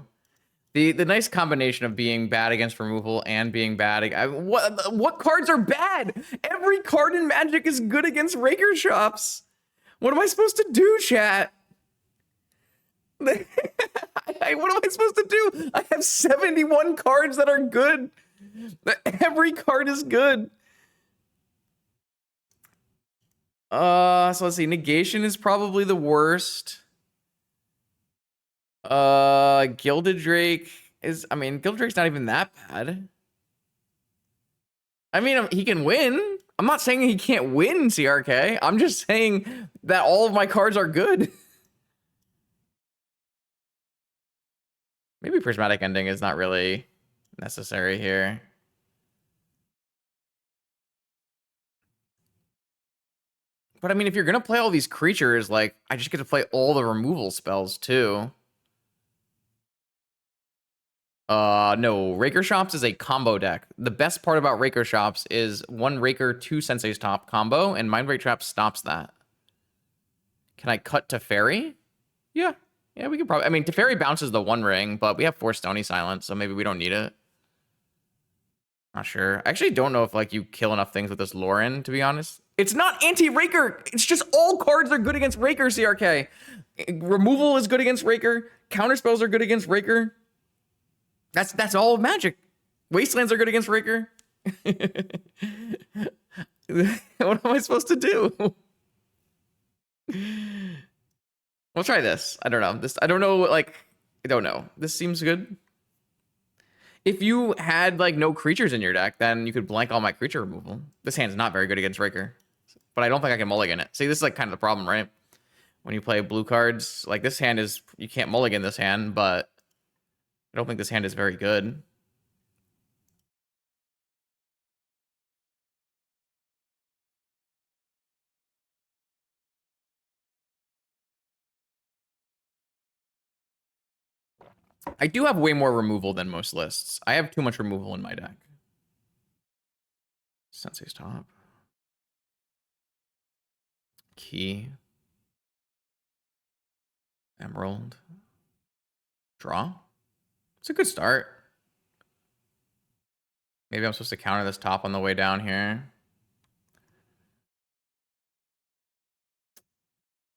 The nice combination of being bad against removal and being bad. What cards are bad? Every card in Magic is good against Raker Shops. What am I supposed to do, chat? What am I supposed to do? I have 71 cards that are good. Every card is good. So let's see. Negation is probably the worst. Gilded Drake is, I mean, Gilded Drake's not even that bad. I mean, he can win. I'm not saying he can't win, CRK. I'm just saying that all of my cards are good. Maybe Prismatic Ending is not really necessary here. But I mean, if you're gonna play all these creatures, like, I just get to play all the removal spells too. No, Raker Shops is a combo deck. The best part about Raker Shops is 1 Raker, 2 Sensei's Top combo, and Mind Break Trap stops that. Can I cut Teferi? Yeah. Yeah, we could probably... I mean, Teferi bounces the 1 ring, but we have 4 Stony Silence, so maybe we don't need it. Not sure. I actually don't know if, like, you kill enough things with this Lauren, to be honest. It's not anti-Raker! It's just all cards are good against Raker, CRK. Removal is good against Raker. Counterspells are good against Raker. That's all Magic. Wastelands are good against Raker. What am I supposed to do? We'll try this. I don't know. I don't know, like, I don't know. This seems good. If you had, like, no creatures in your deck, then you could blank all my creature removal. This hand's not very good against Raker. But I don't think I can mulligan it. See, this is, like, kind of the problem, right? When you play blue cards, like, this hand is... You can't mulligan this hand, but... I don't think this hand is very good. I do have way more removal than most lists. I have too much removal in my deck. Sensei's top. Key. Emerald. Draw. It's a good start. Maybe I'm supposed to counter this top on the way down here.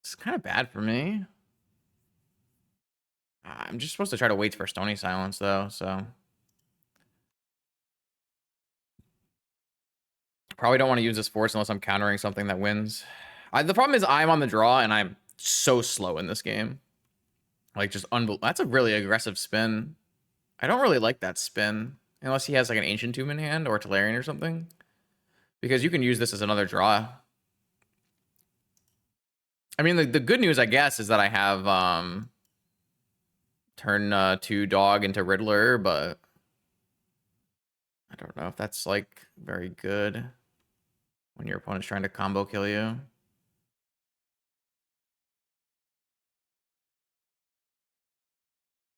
It's kind of bad for me. I'm just supposed to try to wait for Stony Silence, though, so... Probably don't want to use this force unless I'm countering something that wins. The problem is I'm on the draw, and I'm so slow in this game. Like, just unbelievable. That's a really aggressive spin. I don't really like that spin. Unless he has, like, an Ancient Tomb in hand, or Tolarian or something. Because you can use this as another draw. I mean, the good news, I guess, is that I have turn 2 dog into Riddler, but I don't know if that's, like, very good when your opponent's trying to combo kill you.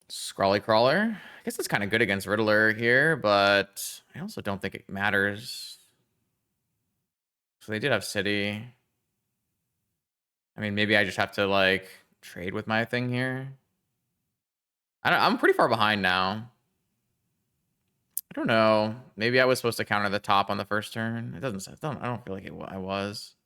Scrawly Crawler. I guess it's kind of good against Riddler here, but I also don't think it matters. So they did have City. I mean, maybe I just have to, like, trade with my thing here. I'm pretty far behind now. I don't know. Maybe I was supposed to counter the top on the first turn. It doesn't. I don't feel like I was.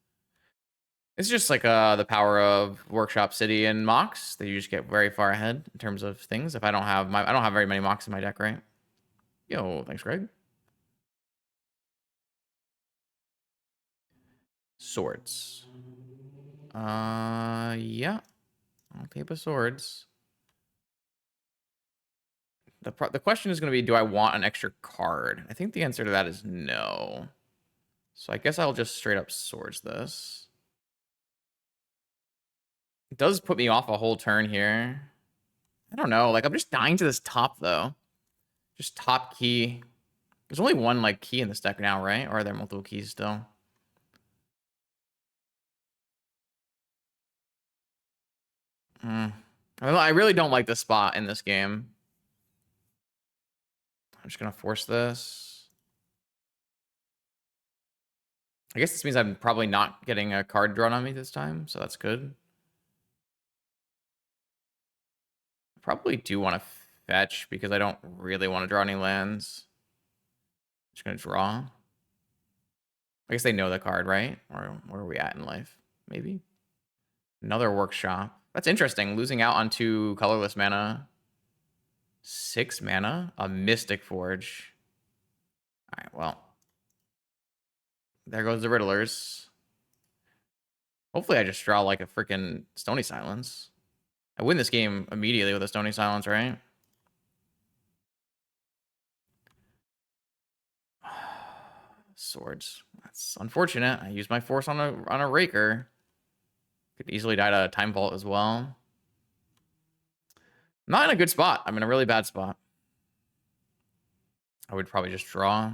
It's just like the power of Workshop City and Mox that you just get very far ahead in terms of things. If I don't have very many Mox in my deck, right? Yo, thanks, Greg. Swords. Yeah. I'll tape of swords. The question is going to be, do I want an extra card? I think the answer to that is no. So I guess I'll just straight up swords this. It does put me off a whole turn here. I don't know. Like, I'm just dying to this top, though. Just top key. There's only one, like, key in this deck now, right? Or are there multiple keys still? I really don't like this spot in this game. I'm just going to force this. I guess this means I'm probably not getting a card drawn on me this time, so that's good. I probably do want to fetch because I don't really want to draw any lands. Just going to draw. I guess they know the card, right? Or where are we at in life? Maybe. Another Workshop. That's interesting. Losing out on 2 colorless mana. 6 mana? A Mystic Forge. All right, well. There goes the Riddlers. Hopefully I just draw like a freaking Stony Silence. I win this game immediately with a Stony Silence, right? Swords. That's unfortunate. I used my force on a Raker. Could easily die to Time Vault as well. Not in a good spot. I'm in a really bad spot. I would probably just draw.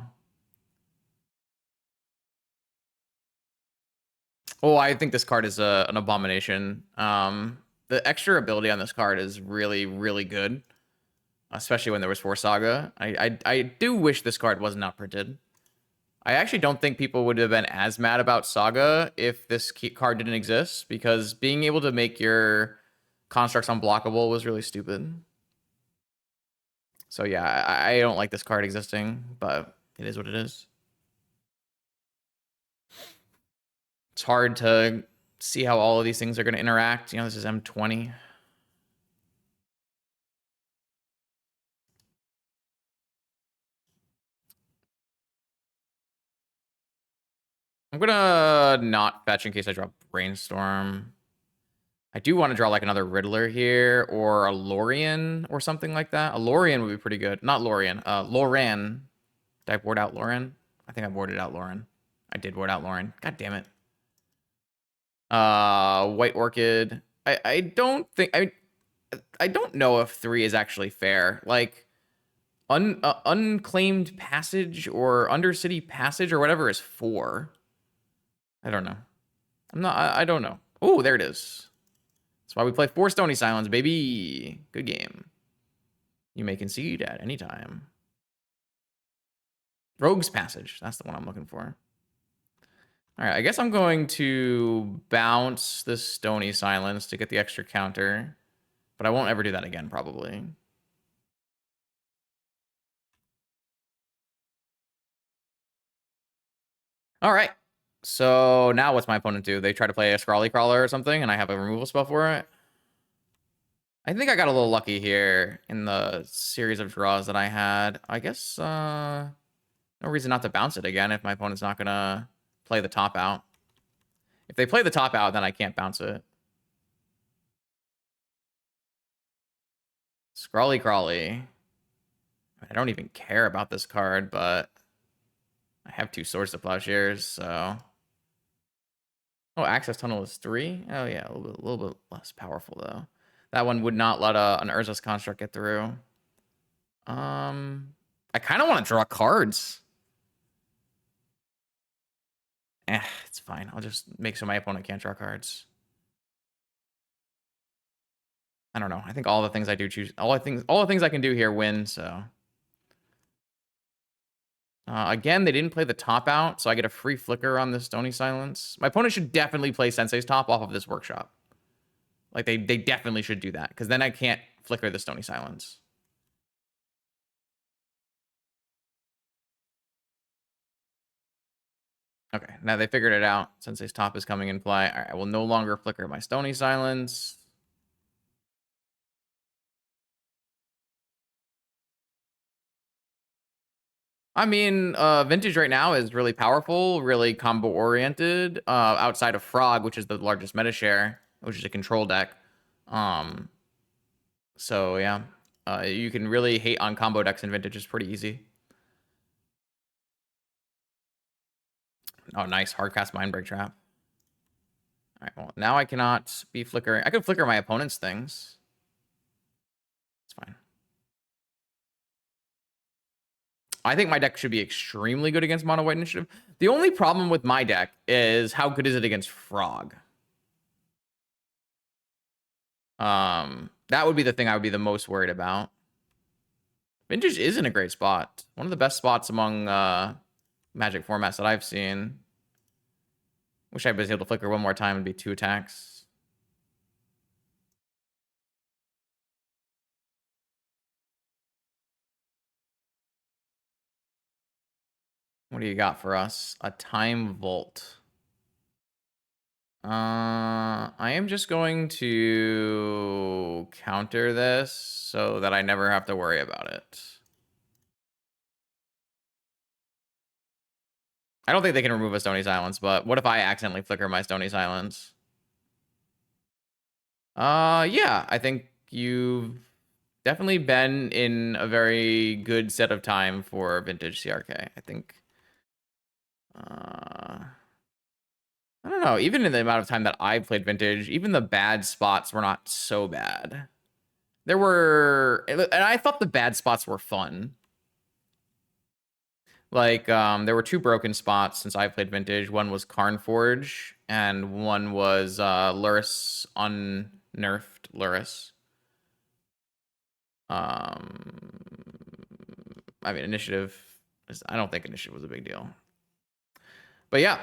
Oh, I think this card is an abomination. The extra ability on this card is really, really good. Especially when there was Force Saga. I do wish this card was not printed. I actually don't think people would have been as mad about Saga if this card didn't exist, because being able to make your constructs unblockable was really stupid. So yeah, I don't like this card existing, but it is what it is. It's hard to see how all of these things are going to interact. You know, this is M20. I'm going to not fetch in case I drop Brainstorm. I do want to draw like another Riddler here or a Lorian or something like that. A Lorian would be pretty good. Not Lorian. Loran. Did I board out Lauren? I think I boarded out Lauren. I did board out Lauren. God damn it. White Orchid. I don't think I don't know if 3 is actually fair. Like unclaimed passage or undercity passage or whatever is 4. I don't know. I don't know. Oh, there it is. That's why we play 4 Stony Silence, baby. Good game. You may concede at any time. Rogue's Passage. That's the one I'm looking for. All right, I guess I'm going to bounce this Stony Silence to get the extra counter, but I won't ever do that again, probably. All right, so now what's my opponent do? They try to play a Scrawly Crawler or something, and I have a removal spell for it. I think I got a little lucky here in the series of draws that I had. I guess no reason not to bounce it again if my opponent's not going to play the top out. If they play the top out, then I can't bounce it. Scrawly Crawly. I don't even care about this card, but I have 2 Swords to Plowshares, so... Oh, Access Tunnel is 3? Oh, yeah, a little bit less powerful, though. That one would not let an Urza's Construct get through. I kind of want to draw cards. It's fine. I'll just make so my opponent can't draw cards. I don't know. I think all the things I do choose, all the things I can do here win. So again, they didn't play the top out, so I get a free flicker on this Stony Silence. My opponent should definitely play Sensei's top off of this workshop. Like they definitely should do that, because then I can't flicker the Stony Silence. Okay, now they figured it out. Sensei's top is coming in play. All right, I will no longer flicker my Stony Silence. I mean, Vintage right now is really powerful, really combo-oriented, outside of Frog, which is the largest meta share, which is a control deck. So, yeah. You can really hate on combo decks in Vintage. It's pretty easy. Oh, nice. Hardcast Mindbreak Trap. All right, well, now I cannot be flickering. I could flicker my opponent's things. It's fine. I think my deck should be extremely good against Mono White Initiative. The only problem with my deck is how good is it against Frog? That would be the thing I would be the most worried about. Vintage is in a great spot. One of the best spots among Magic formats that I've seen. Wish I was able to flicker one more time and be 2 attacks. What do you got for us? A Time Vault. I am just going to counter this so that I never have to worry about it. I don't think they can remove a Stony Silence, but what if I accidentally flicker my Stony Silence? Yeah, I think you've definitely been in a very good set of time for Vintage CRK. I think... I don't know. Even in the amount of time that I played Vintage, even the bad spots were not so bad. There were... And I thought the bad spots were fun. Like, there were 2 broken spots since I played Vintage. One was Carnforge, and one was Lurrus, unnerfed Lurrus. I mean, Initiative... I don't think Initiative was a big deal. But yeah.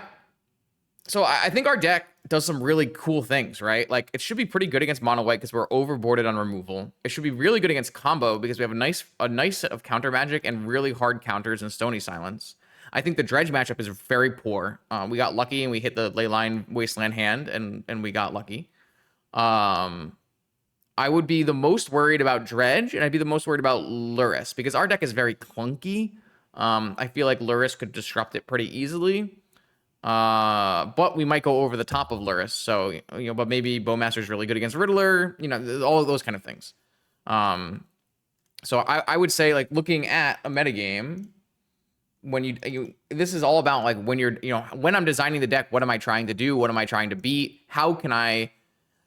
So I think our deck does some really cool things, right? Like, it should be pretty good against Mono White because we're overboarded on removal. It should be really good against combo because we have a nice set of counter magic and really hard counters and Stony Silence. I think the Dredge matchup is very poor. We got lucky and we hit the Leyline Wasteland hand and we got lucky. I would be the most worried about Dredge and I'd be the most worried about Lurrus because our deck is very clunky. I feel like Lurrus could disrupt it pretty easily. But we might go over the top of Luris. So, but maybe Bowmaster's really good against Riddler, all of those kind of things. So I would say, like, looking at a metagame, when this is all about, like, when you're, when I'm designing the deck, what am I trying to do? What am I trying to beat? How can I...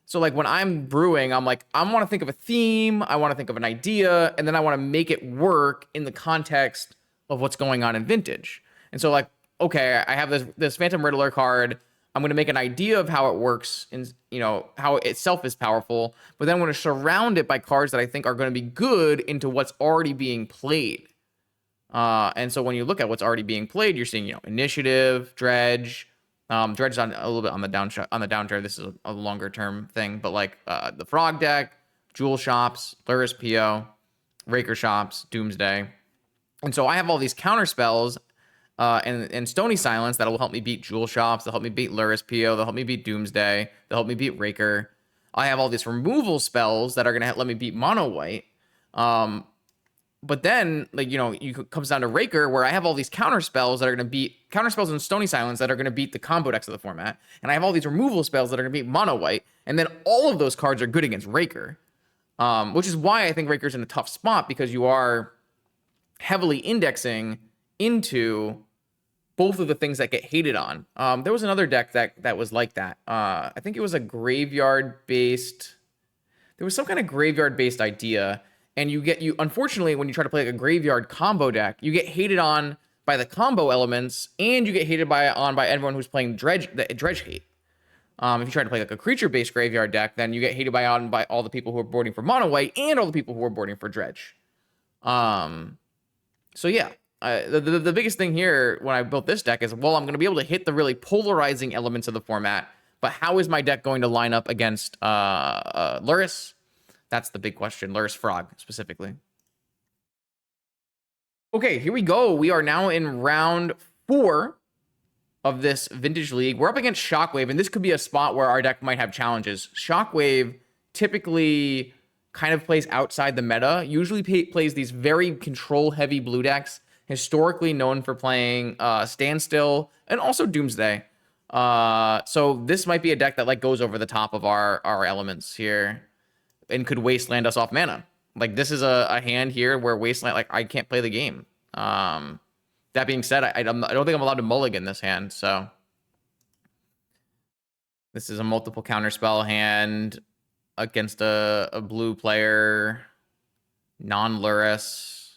So, like, when I'm brewing, I'm like, I want to think of a theme, I want to think of an idea, and then I want to make it work in the context of what's going on in Vintage. And so, like, okay, I have this Phantom Riddler card. I'm going to make an idea of how it works, and how it itself is powerful, but then I'm going to surround it by cards that I think are going to be good into what's already being played. And so when you look at what's already being played, you're seeing, Initiative, Dredge. Dredge's on a little bit on the downturn. This is a longer term thing, but like the Frog deck, Jewel Shops, Luris PO, Raker Shops, Doomsday. And so I have all these counter spells and Stony Silence that'll help me beat Jewel Shops, they'll help me beat Luris PO, they'll help me beat Doomsday, they'll help me beat Raker. I have all these removal spells that are gonna let me beat Mono White. But then, like, it comes down to Raker, where I have all these counter spells that are going to beat counter spells and Stony Silence that are going to beat the combo decks of the format, and I have all these removal spells that are going to beat Mono White, and then all of those cards are good against Raker, which is why I think Raker's in a tough spot, because you are heavily indexing into both of the things that get hated on. There was another deck that was like that. I think it was a graveyard based. There was some kind of graveyard based idea. And unfortunately, when you try to play like a graveyard combo deck, you get hated on by the combo elements, and you get hated by everyone who's playing Dredge, the Dredge hate. If you try to play like a creature-based graveyard deck, then you get hated by all the people who are boarding for Mono White and all the people who are boarding for Dredge. So yeah, the biggest thing here when I built this deck is, well, I'm going to be able to hit the really polarizing elements of the format, but how is my deck going to line up against Luris? That's the big question. Luris Frog, specifically. Okay, here we go. We are now in round 4 of this Vintage League. We're up against Shockwave, and this could be a spot where our deck might have challenges. Shockwave typically kind of plays outside the meta, usually plays these very control-heavy blue decks, historically known for playing Standstill and also Doomsday. So this might be a deck that, like, goes over the top of our elements here and could wasteland us off mana. Like, this is a hand here where wasteland, like, I can't play the game. That being said, I don't think I'm allowed to mulligan this hand, so this is a multiple counterspell hand against a blue player, non-Luris.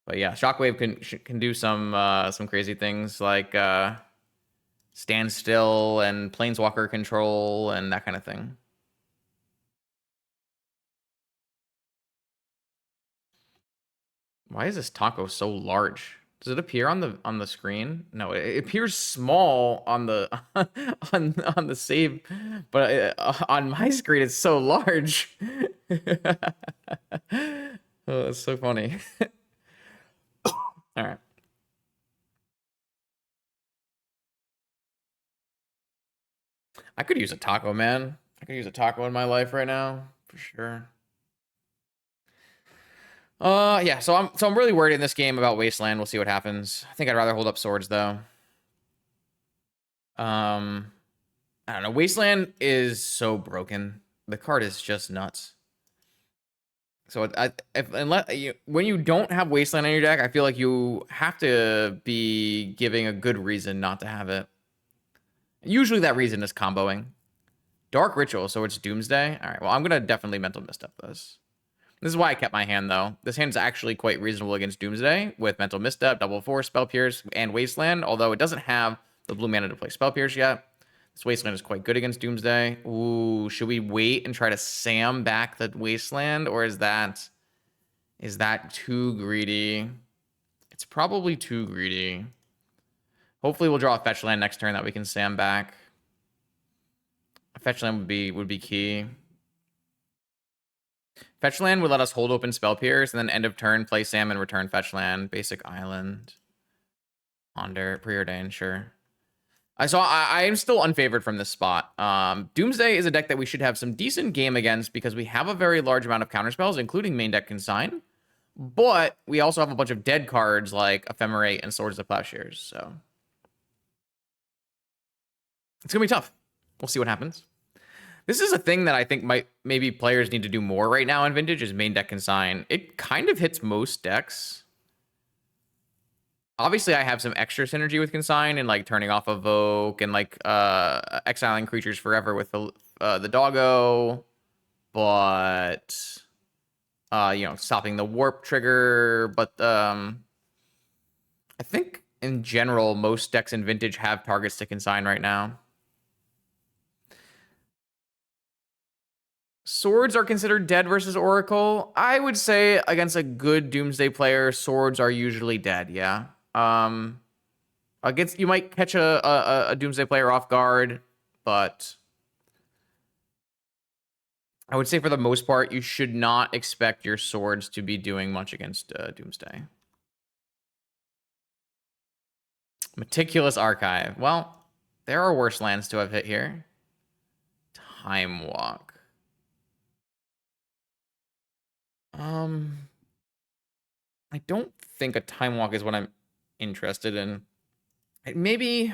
But yeah, Shockwave can do some crazy things, like Standstill and Planeswalker control and that kind of thing. Why is this taco so large? Does it appear on the screen? No, it appears small on the on the save, but on my screen it's so large. Oh, that's so funny. All right. I could use a taco, man. I could use a taco in my life right now, for sure. Yeah, so I'm really worried in this game about Wasteland. We'll see what happens. I think I'd rather hold up Swords, though. I don't know. Wasteland is so broken. The card is just nuts. So when you don't have Wasteland in your deck, I feel like you have to be giving a good reason not to have it. Usually that reason is comboing. Dark Ritual, so it's Doomsday. All right, well, I'm going to definitely Mental Misstep this. This is why I kept my hand, though. This hand is actually quite reasonable against Doomsday with Mental Misstep, Double Force, Spell Pierce, and Wasteland, although it doesn't have the blue mana to play Spell Pierce yet. This Wasteland is quite good against Doomsday. Ooh, should we wait and try to Sam back the Wasteland, or is that too greedy? It's probably too greedy. Hopefully we'll draw a fetch land next turn that we can Sam back. A fetch land would be key. Fetch land would let us hold open Spell Pierce, and then end of turn, play Sam and return fetch land. Basic Island. Ponder, Preordain, sure. I am still unfavored from this spot. Doomsday is a deck that we should have some decent game against because we have a very large amount of counterspells, including main deck Consign. But we also have a bunch of dead cards like Ephemerate and Swords of Plowshares, so... It's gonna be tough. We'll see what happens. This is a thing that I think maybe players need to do more right now in Vintage is main deck consign. It kind of hits most decks. Obviously, I have some extra synergy with consign and like turning off Evoke and like exiling creatures forever with the doggo, but you know, stopping the warp trigger. But I think in general, most decks in Vintage have targets to consign right now. Swords are considered dead versus Oracle. I would say against a good Doomsday player, swords are usually dead. Yeah. Against you might catch a Doomsday player off guard, but I would say for the most part, you should not expect your swords to be doing much against Doomsday. Meticulous Archive. Well, there are worse lands to have hit here. Time Walk. I don't think a Time Walk is what I'm interested in. Maybe.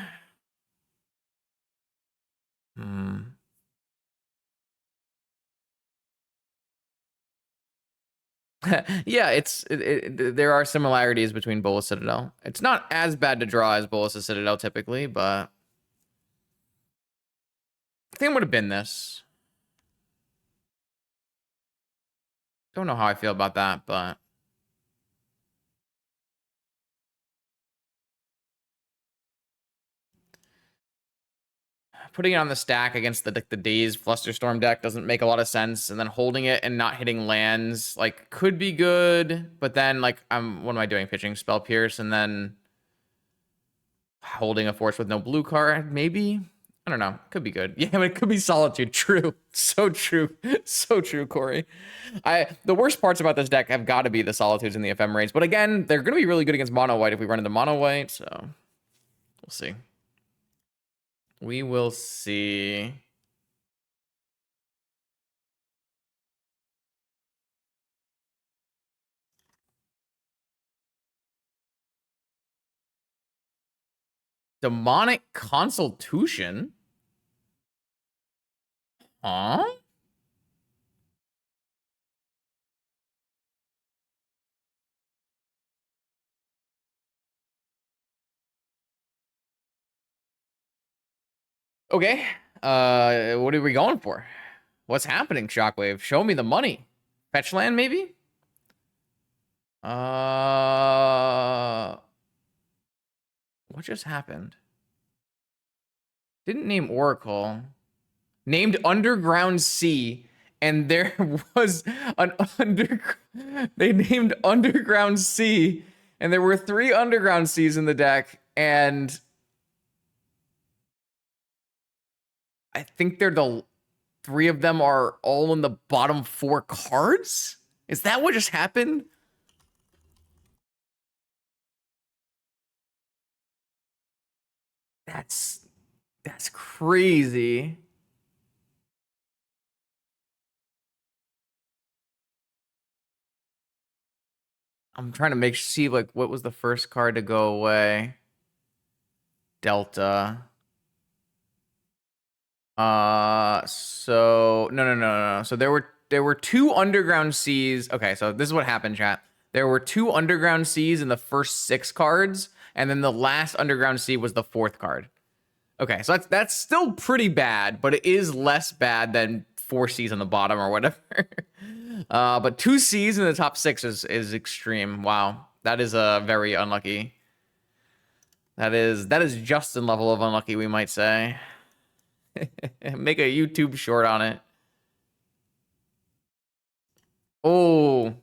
Yeah, there are similarities between Bolas Citadel. It's not as bad to draw as Bolas' Citadel typically, but I think it would have been this. Don't know how I feel about that, but putting it on the stack against the Daze Flusterstorm deck doesn't make a lot of sense, and then holding it and not hitting lands like could be good, but then like what am I doing? Pitching Spell Pierce and then holding a force with no blue card, maybe. I don't know. Could be good. Yeah, but it could be Solitude. True. So true. So true, Corey. The worst parts about this deck have got to be the Solitudes and the Ephemerates. But again, they're going to be really good against Mono White if we run into Mono White. So we'll see. We will see. Demonic Consultation? Huh? Okay. What are we going for? What's happening, Shockwave? Show me the money. Fetch land, maybe? What just happened? Didn't name Oracle. Named Underground Sea, and there was an they named Underground Sea, and there were 3 Underground Seas in the deck, and I think they're 3 of them are all in the bottom 4 cards? Is that what just happened? That's crazy. I'm trying to see like what was the first card to go away. Delta. So no. So there were 2 Underground Seas. Okay, so this is what happened, chat. There were 2 Underground Seas in the first 6 cards, and then the last Underground Sea was the 4th card. Okay, so that's still pretty bad, but it is less bad than 4 Seas on the bottom or whatever. But 2 Seas in the top 6 is extreme. Wow, that is very unlucky. That is Justin level of unlucky, we might say. Make a YouTube short on it. Oh,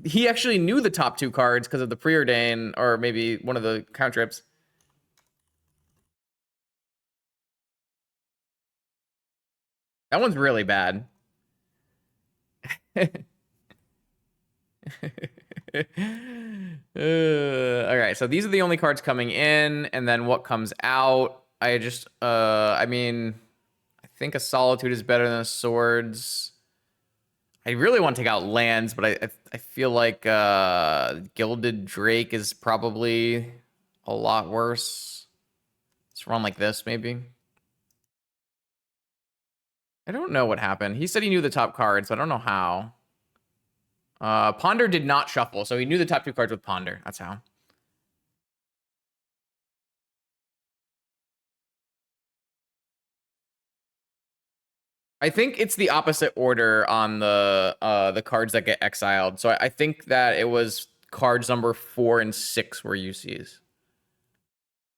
he actually knew the top 2 cards because of the preordain, or maybe one of the cantrips. That one's really bad. All right, so these are the only cards coming in, and then what comes out. I mean, I think a Solitude is better than a Swords. I really want to take out lands, but I feel like Gilded Drake is probably a lot worse. Let's run like this, maybe. I don't know what happened. He said he knew the top cards, so I don't know how. Ponder did not shuffle, so he knew the top 2 cards with Ponder. That's how. I think it's the opposite order on the cards that get exiled. So I think that it was cards number 4 and 6 were UCs.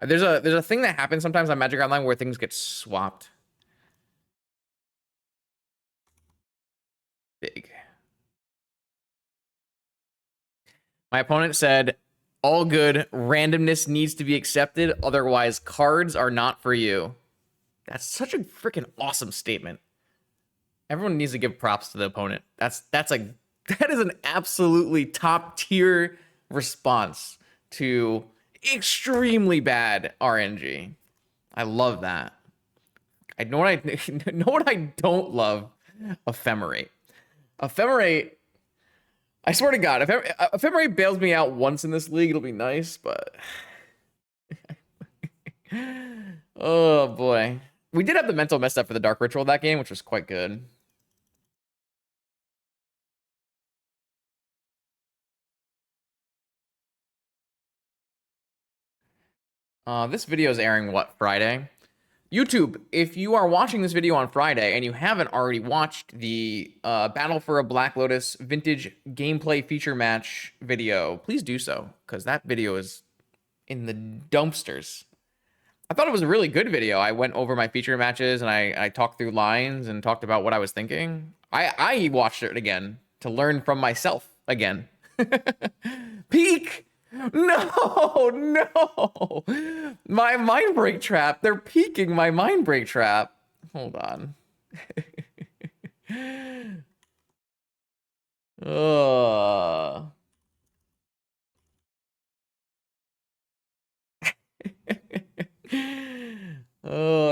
There's a thing that happens sometimes on Magic Online where things get swapped. Big. My opponent said, all good, randomness needs to be accepted, otherwise cards are not for you. That's such a freaking awesome statement. Everyone needs to give props to the opponent. That is an absolutely top tier response to extremely bad RNG. I love that. I know what I know what I don't love. Ephemerate. Ephemerate. I swear to God, if Ephemerate bails me out once in this league, it'll be nice, but oh boy. We did have the mental mess up for the Dark Ritual that game, which was quite good. This video is airing, what, Friday? YouTube, if you are watching this video on Friday and you haven't already watched the Battle for a Black Lotus vintage gameplay feature match video, please do so, because that video is in the dumpsters. I thought it was a really good video. I went over my feature matches and I talked through lines and talked about what I was thinking. I watched it again to learn from myself again. Peak! No, no. My mind break trap. They're peeking my mind break trap. Hold on. Oh,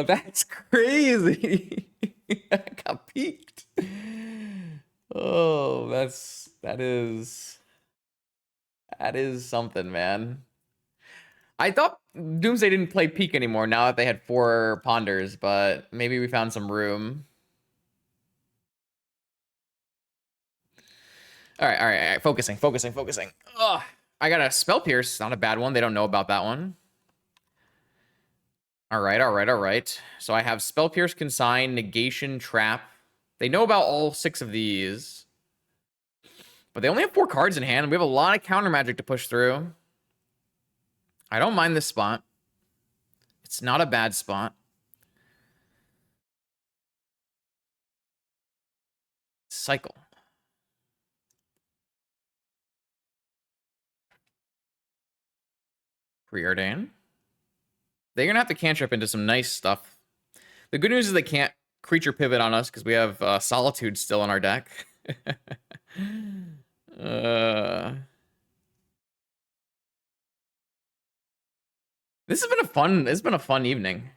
that's crazy. I got peeked. Oh, that is something, man. I thought Doomsday didn't play peak anymore now that they had 4 ponders, but maybe we found some room. All right. Focusing. Ugh. I got a Spell Pierce, not a bad one. They don't know about that one. All right. So I have Spell Pierce, Consign, Negation, Trap. They know about all 6 of these. But they only have 4 cards in hand. We have a lot of counter magic to push through. I don't mind this spot. It's not a bad spot. Cycle. Preordain. They're going to have to cantrip into some nice stuff. The good news is they can't creature pivot on us because we have Solitude still in our deck. This has been a fun evening.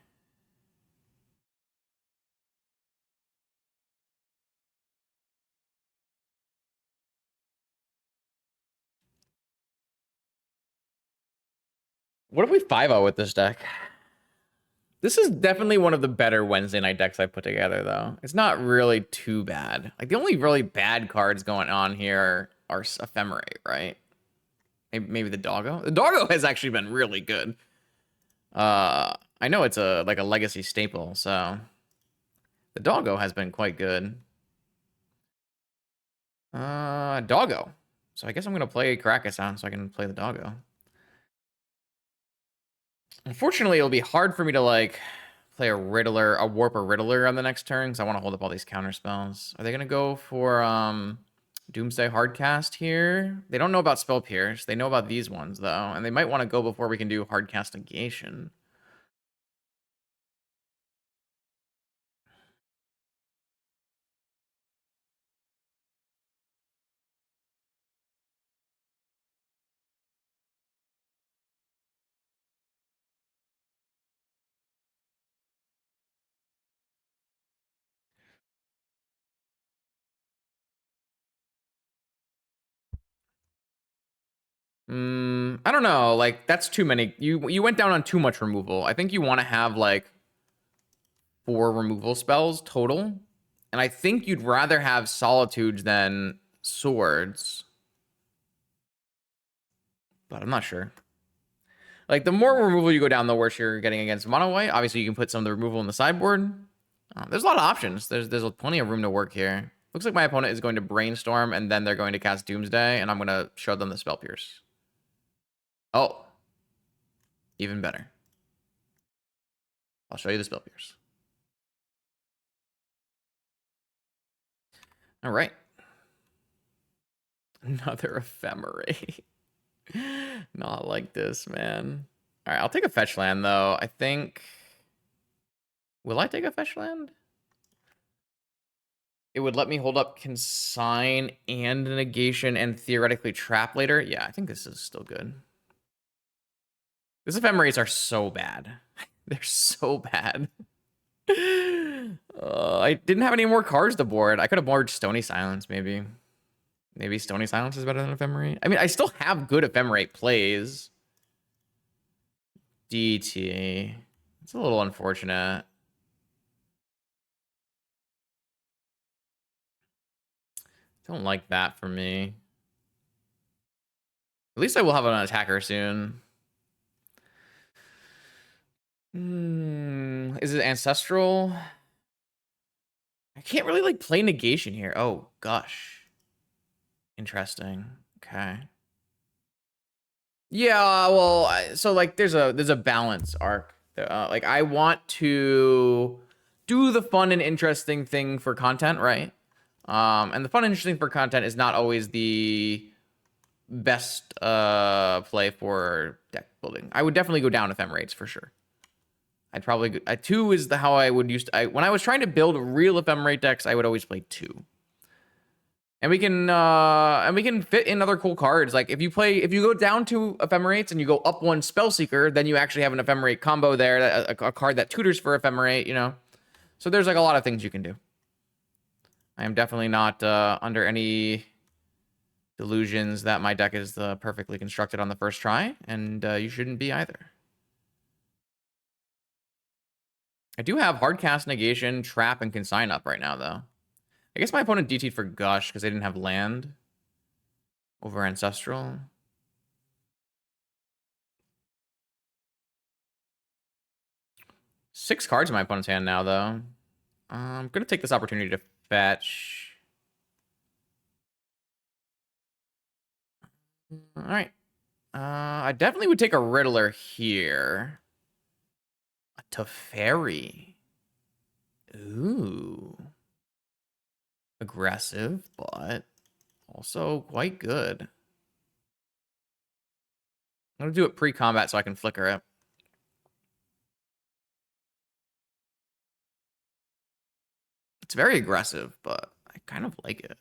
What if we 5-0 with this deck? This is definitely one of the better Wednesday night decks I put together, though. It's not really too bad. Like, the only really bad cards going on here are Ephemerate, right? Maybe the Doggo? The Doggo has actually been really good. I know it's like a legacy staple, so the Doggo has been quite good. Doggo. So I guess I'm gonna play Krakatoa so I can play the Doggo. Unfortunately, it'll be hard for me to like play a Riddler, a Warper Riddler on the next turn because I want to hold up all these counter spells. Are they gonna go for Doomsday Hardcast here? They don't know about Spell Pierce. They know about these ones though, and they might want to go before we can do Hardcast Negation. I don't know. Like, that's too many. You went down on too much removal. I think you want to have like 4 removal spells total. And I think you'd rather have Solitudes than Swords. But I'm not sure. Like, the more removal you go down, the worse you're getting against mono white. Obviously, you can put some of the removal in the sideboard. There's a lot of options. There's plenty of room to work here. Looks like my opponent is going to Brainstorm, and then they're going to cast Doomsday, and I'm going to show them the Spell Pierce. Oh. Even better. I'll show you the Spell Pierce. All right. Another Ephemerate. Not like this, man. All right, I'll take a fetch land, though. I think... Will I take a fetch land? It would let me hold up Consign and Negation and theoretically Trap later. Yeah, I think this is still good. These Ephemerates are so bad. They're so bad. I didn't have any more cards to board. I could have boarded Stony Silence, maybe. Maybe Stony Silence is better than Ephemerate. I mean, I still have good Ephemerate plays. DT. It's a little unfortunate. Don't like that for me. At least I will have an attacker soon. Is it Ancestral? I can't really like play Negation here. Oh gosh. Interesting. Okay. Yeah, well, so like there's a balance arc. Like I want to do the fun and interesting thing for content, right? And the fun and interesting for content is not always the best play for deck building. I would definitely go down Ephemerates for sure. I'd probably two is how I would use to, when I was trying to build real Ephemerate decks, I would always play two. And we can fit in other cool cards. Like if you go down two Ephemerates and you go up one Spellseeker, then you actually have an Ephemerate combo there, a card that tutors for Ephemerate, you know. So there's like a lot of things you can do. I am definitely not under any delusions that my deck is perfectly constructed on the first try, and you shouldn't be either. I do have Hardcast, Negation, Trap, and Consign up right now, though. I guess my opponent DT'd for Gush because they didn't have land over Ancestral. Six cards in my opponent's hand now, though. I'm going to take this opportunity to fetch. All right. I definitely would take a Riddler here. A Teferi. Ooh. Aggressive, but also quite good. I'm going to do it pre-combat so I can flicker it. It's very aggressive, but I kind of like it.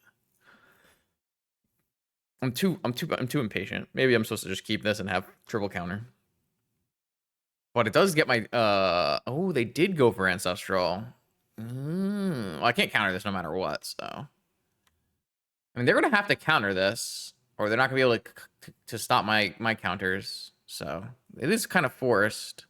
I'm too impatient. Maybe I'm supposed to just keep this and have triple counter. But it does get my oh, they did go for Ancestral. Well, I can't counter this no matter what, so. I mean, they're gonna have to counter this, or they're not gonna be able to stop my counters. So it is kind of forced.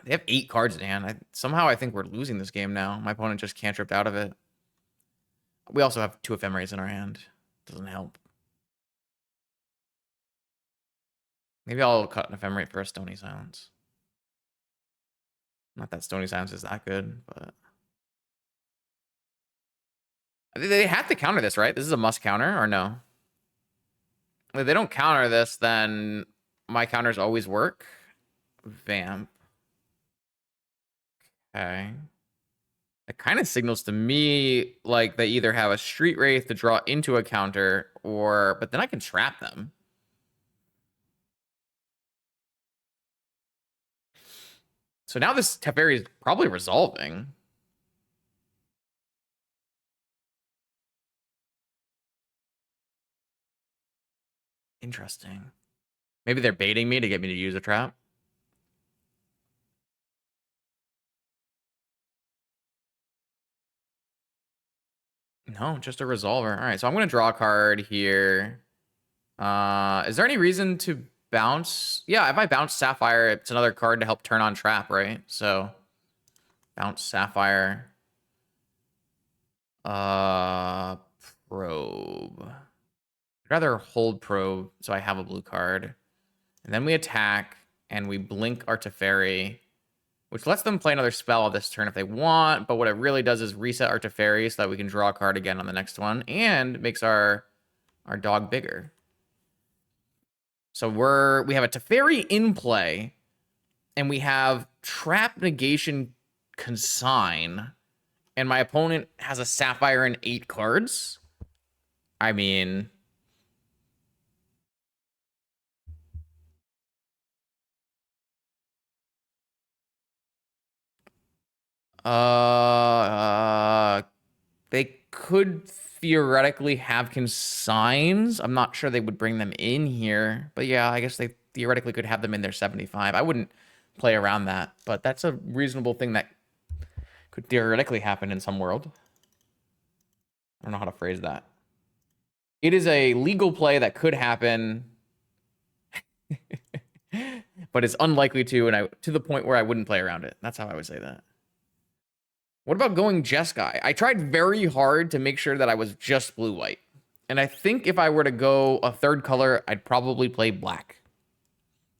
They have 8 cards in hand. Somehow I think we're losing this game now. My opponent just cantripped out of it. We also have 2 Ephemerates in our hand. Doesn't help. Maybe I'll cut an Ephemerate for a Stony Silence. Not that Stony Silence is that good, but... They have to counter this, right? This is a must counter, or no? If they don't counter this, then my counters always work. Vamp. Okay. It kind of signals to me like they either have a Street Wraith to draw into a counter, or... But then I can trap them. So now this Teferi is probably resolving. Interesting. Maybe they're baiting me to get me to use a trap. No, just a resolver. All right, so I'm going to draw a card here. Is there any reason to bounce... Yeah, if I bounce Sapphire, it's another card to help turn on Trap, right? So, bounce Sapphire. Probe. I'd rather hold Probe so I have a blue card. And then we attack, and we blink our Teferi, which lets them play another spell this turn if they want, but what it really does is reset our Teferi so that we can draw a card again on the next one, and makes our dog bigger. So we have a Teferi in play, and we have Trap, Negation, Consign, and my opponent has a Sapphire and 8 cards. I mean... They could theoretically have consigns. I'm not sure they would bring them in here, but yeah, I guess they theoretically could have them in their 75. I wouldn't play around that, but that's a reasonable thing that could theoretically happen in some world. I don't know how to phrase that. It is a legal play that could happen, but it's unlikely to, and to the point where I wouldn't play around it. That's how I would say that. What about going Jeskai? I tried very hard to make sure that I was just blue-white. And I think if I were to go a third color, I'd probably play black.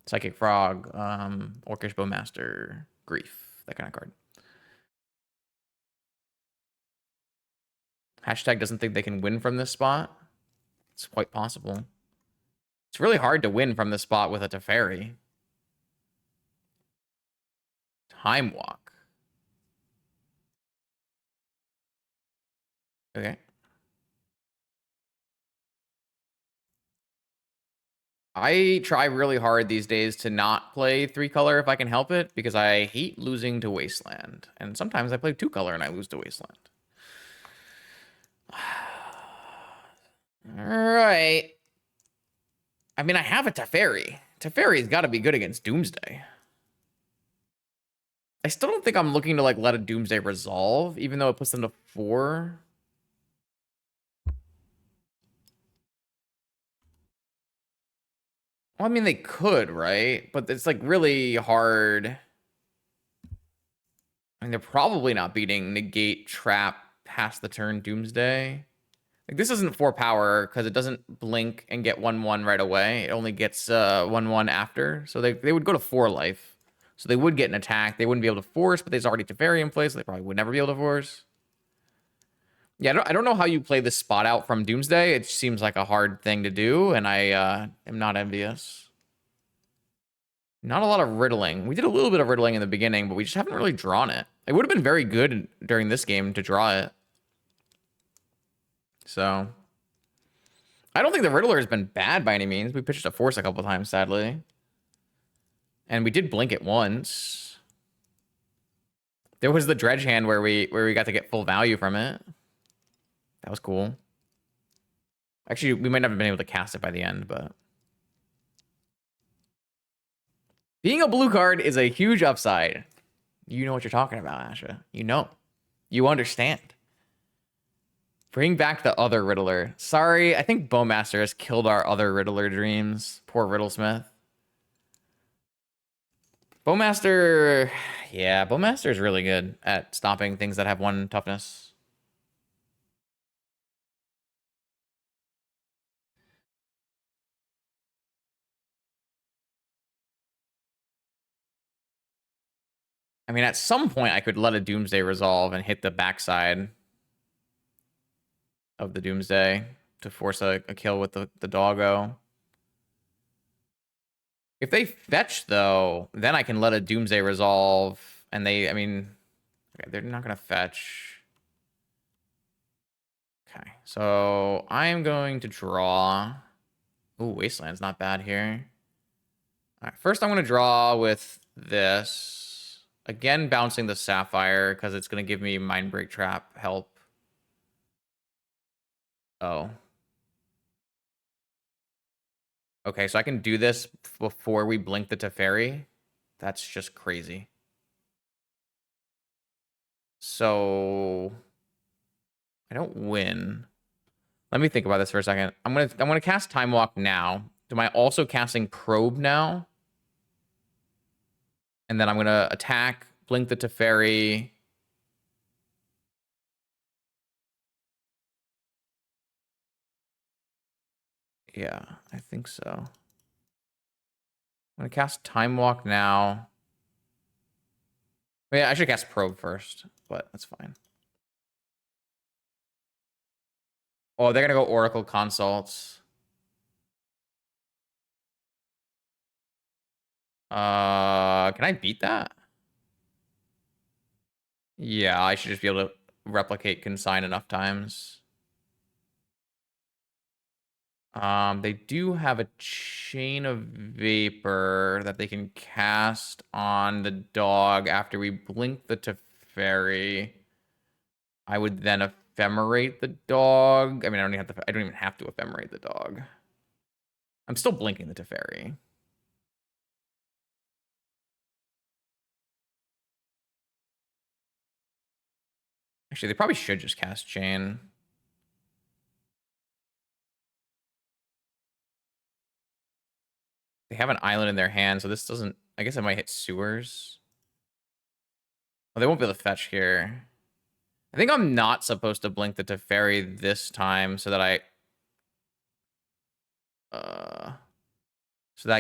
Psychic Frog, Orcish Bowmaster, Grief, that kind of card. Hashtag doesn't think they can win from this spot. It's quite possible. It's really hard to win from this spot with a Teferi. Time Walk. Okay. I try really hard these days to not play 3-color if I can help it, because I hate losing to Wasteland. And sometimes I play 2-color and I lose to Wasteland. Alright. I mean, I have a Teferi. Teferi's got to be good against Doomsday. I still don't think I'm looking to like let a Doomsday resolve, even though it puts them to 4. Well, I mean, they could, right? But it's like really hard. I mean, they're probably not beating Negate, Trap, past the turn Doomsday. Like, this isn't 4 power because it doesn't blink and get 1/1 right away. It only gets 1/1 after. So they would go to 4 life. So they would get an attack. They wouldn't be able to force, but there's already Teferi in place. So they probably would never be able to force. Yeah, I don't know how you play this spot out from Doomsday. It seems like a hard thing to do, and I am not envious. Not a lot of riddling. We did a little bit of riddling in the beginning, but we just haven't really drawn it. It would have been very good during this game to draw it. So, I don't think the Riddler has been bad by any means. We pitched a force a couple times, sadly. And we did blink it once. There was the Dredge hand where we got to get full value from it. That was cool. Actually, we might not have been able to cast it by the end, but... Being a blue card is a huge upside. You know what you're talking about, Asha. You know. You understand. Bring back the other Riddler. Sorry, I think Bowmaster has killed our other Riddler dreams. Poor Riddlesmith. Bowmaster... Yeah, Bowmaster is really good at stopping things that have 1 toughness. I mean, at some point, I could let a Doomsday resolve and hit the backside of the Doomsday to force a kill with the doggo. If they fetch, though, then I can let a Doomsday resolve, and I mean, okay, they're not going to fetch. Okay, so I am going to draw. Ooh, Wasteland's not bad here. All right, first I'm going to draw with this. Again, bouncing the Sapphire, because it's going to give me Mindbreak Trap help. Oh. Okay, so I can do this before we blink the Teferi. That's just crazy. So I don't win. Let me think about this for a second. I'm gonna cast Time Walk now Am I also casting Probe now? And then I'm going to attack, blink the Teferi. Yeah, I think so. I'm going to cast Time Walk now. Yeah, I should cast Probe first, but that's fine. Oh, they're going to go Oracle Consults. Can I beat that? Yeah, I should just be able to replicate Consign enough times. They do have a Chain of Vapor that they can cast on the dog after we blink the Teferi. I would then ephemerate the dog. I mean, I don't even have to ephemerate the dog. I'm still blinking the Teferi. Actually, they probably should just cast Chain. They have an island in their hand, so this doesn't... I guess I might hit Sewers. Oh, they won't be able to fetch here. I think I'm not supposed to blink the Teferi this time so that I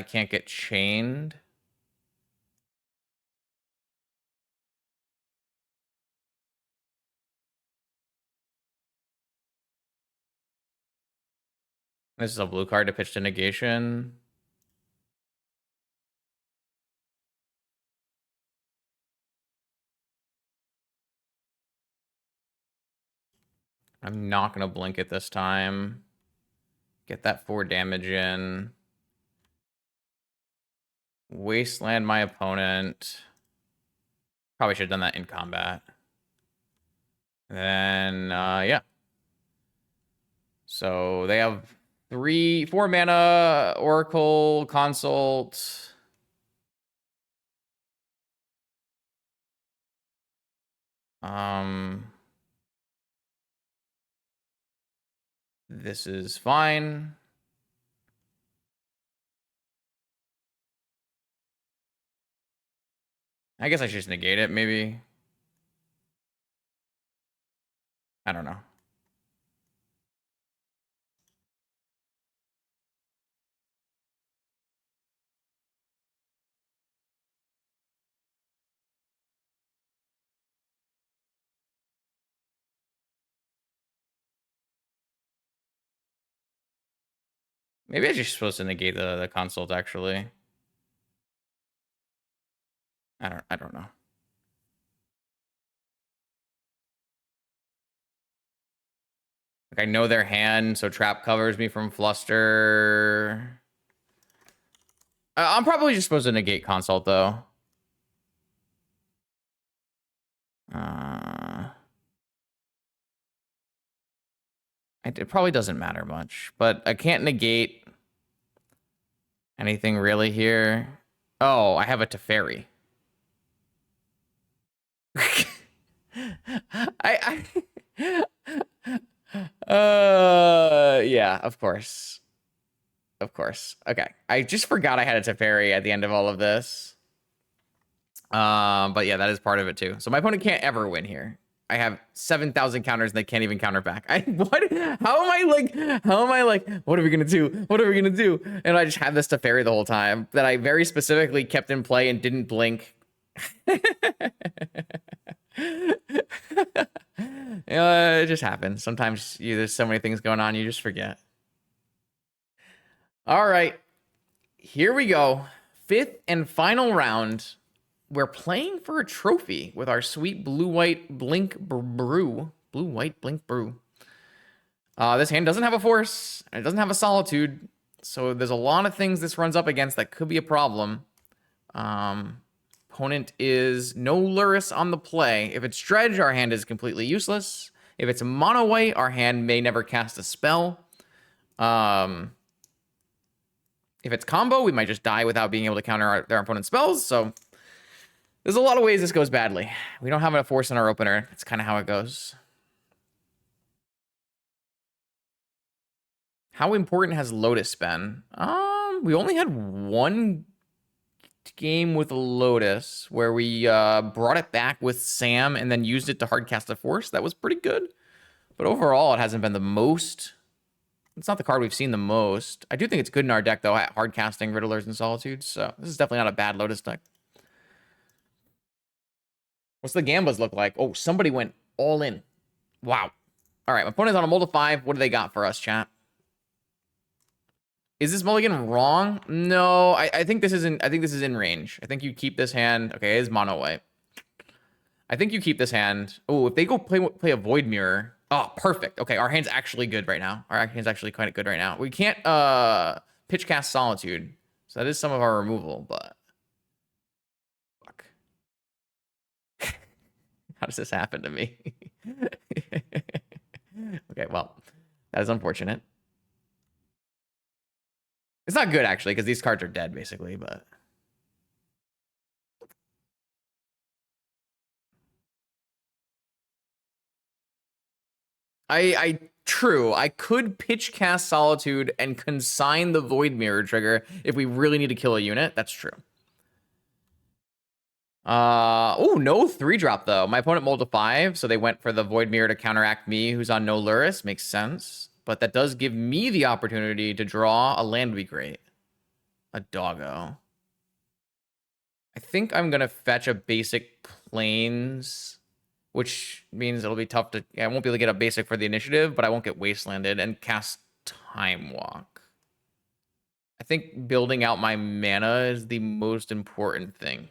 can't get chained. This is a blue card to pitch to negation. I'm not going to blink it this time. Get that 4 damage in. Wasteland my opponent. Probably should have done that in combat. And then, yeah. So they have 4 mana, Oracle, Consult. This is fine. I guess I should just negate it, maybe. I don't know. Maybe I'm just supposed to negate the consult, actually. I don't know. Like, I know their hand, so trap covers me from fluster. I'm probably just supposed to negate consult, though. It probably doesn't matter much, but I can't negate anything really here. Oh, I have a Teferi. Yeah, of course. Of course. Okay. I just forgot I had a Teferi at the end of all of this. But yeah, that is part of it too. So my opponent can't ever win here. I have 7,000 counters and they can't even counter back. What? How am I like, what are we gonna do? What are we gonna do? And I just had this Teferi the whole time that I very specifically kept in play and didn't blink. It just happens. Sometimes there's so many things going on, you just forget. All right, here we go. 5th and final round. We're playing for a trophy with our sweet blue-white blink brew. Blue-white blink brew. This hand doesn't have a force, and it doesn't have a solitude, so there's a lot of things this runs up against that could be a problem. Opponent is no Luris on the play. If it's Dredge, our hand is completely useless. If it's mono white, our hand may never cast a spell. If it's combo, we might just die without being able to counter their opponent's spells. So there's a lot of ways this goes badly. We don't have enough force in our opener. That's kind of how it goes. How important has Lotus been? We only had one game with Lotus where we brought it back with Sam and then used it to hardcast a force. That was pretty good. But overall, it hasn't been the most. It's not the card we've seen the most. I do think it's good in our deck, though, at hardcasting Riddlers and Solitudes. So this is definitely not a bad Lotus deck. What's the Gambas look like? Oh, somebody went all in. Wow. All right, my opponent's on a multi 5. What do they got for us, chat? Is this mulligan wrong? No, I think this is in. I think this is in range. I think you keep this hand. Okay, it is mono white. I think you keep this hand. Oh, if they go play a Void Mirror. Oh, perfect. Okay, our hand's actually good right now. Our hand's actually quite good right now. We can't pitch cast Solitude, so that is some of our removal. But fuck, how does this happen to me? Okay, well, that is unfortunate. It's not good, actually, because these cards are dead, basically, but... True. I could pitch cast Solitude and consign the Void Mirror trigger if we really need to kill a unit. That's true. Oh, no 3-drop, though. My opponent mulled a 5, so they went for the Void Mirror to counteract me, who's on no Luris. Makes sense. But that does give me the opportunity to draw a land would be great. A doggo. I think I'm going to fetch a basic plains, which means it'll be tough to... I won't be able to get a basic for the initiative, but I won't get wastelanded and cast Time Walk. I think building out my mana is the most important thing.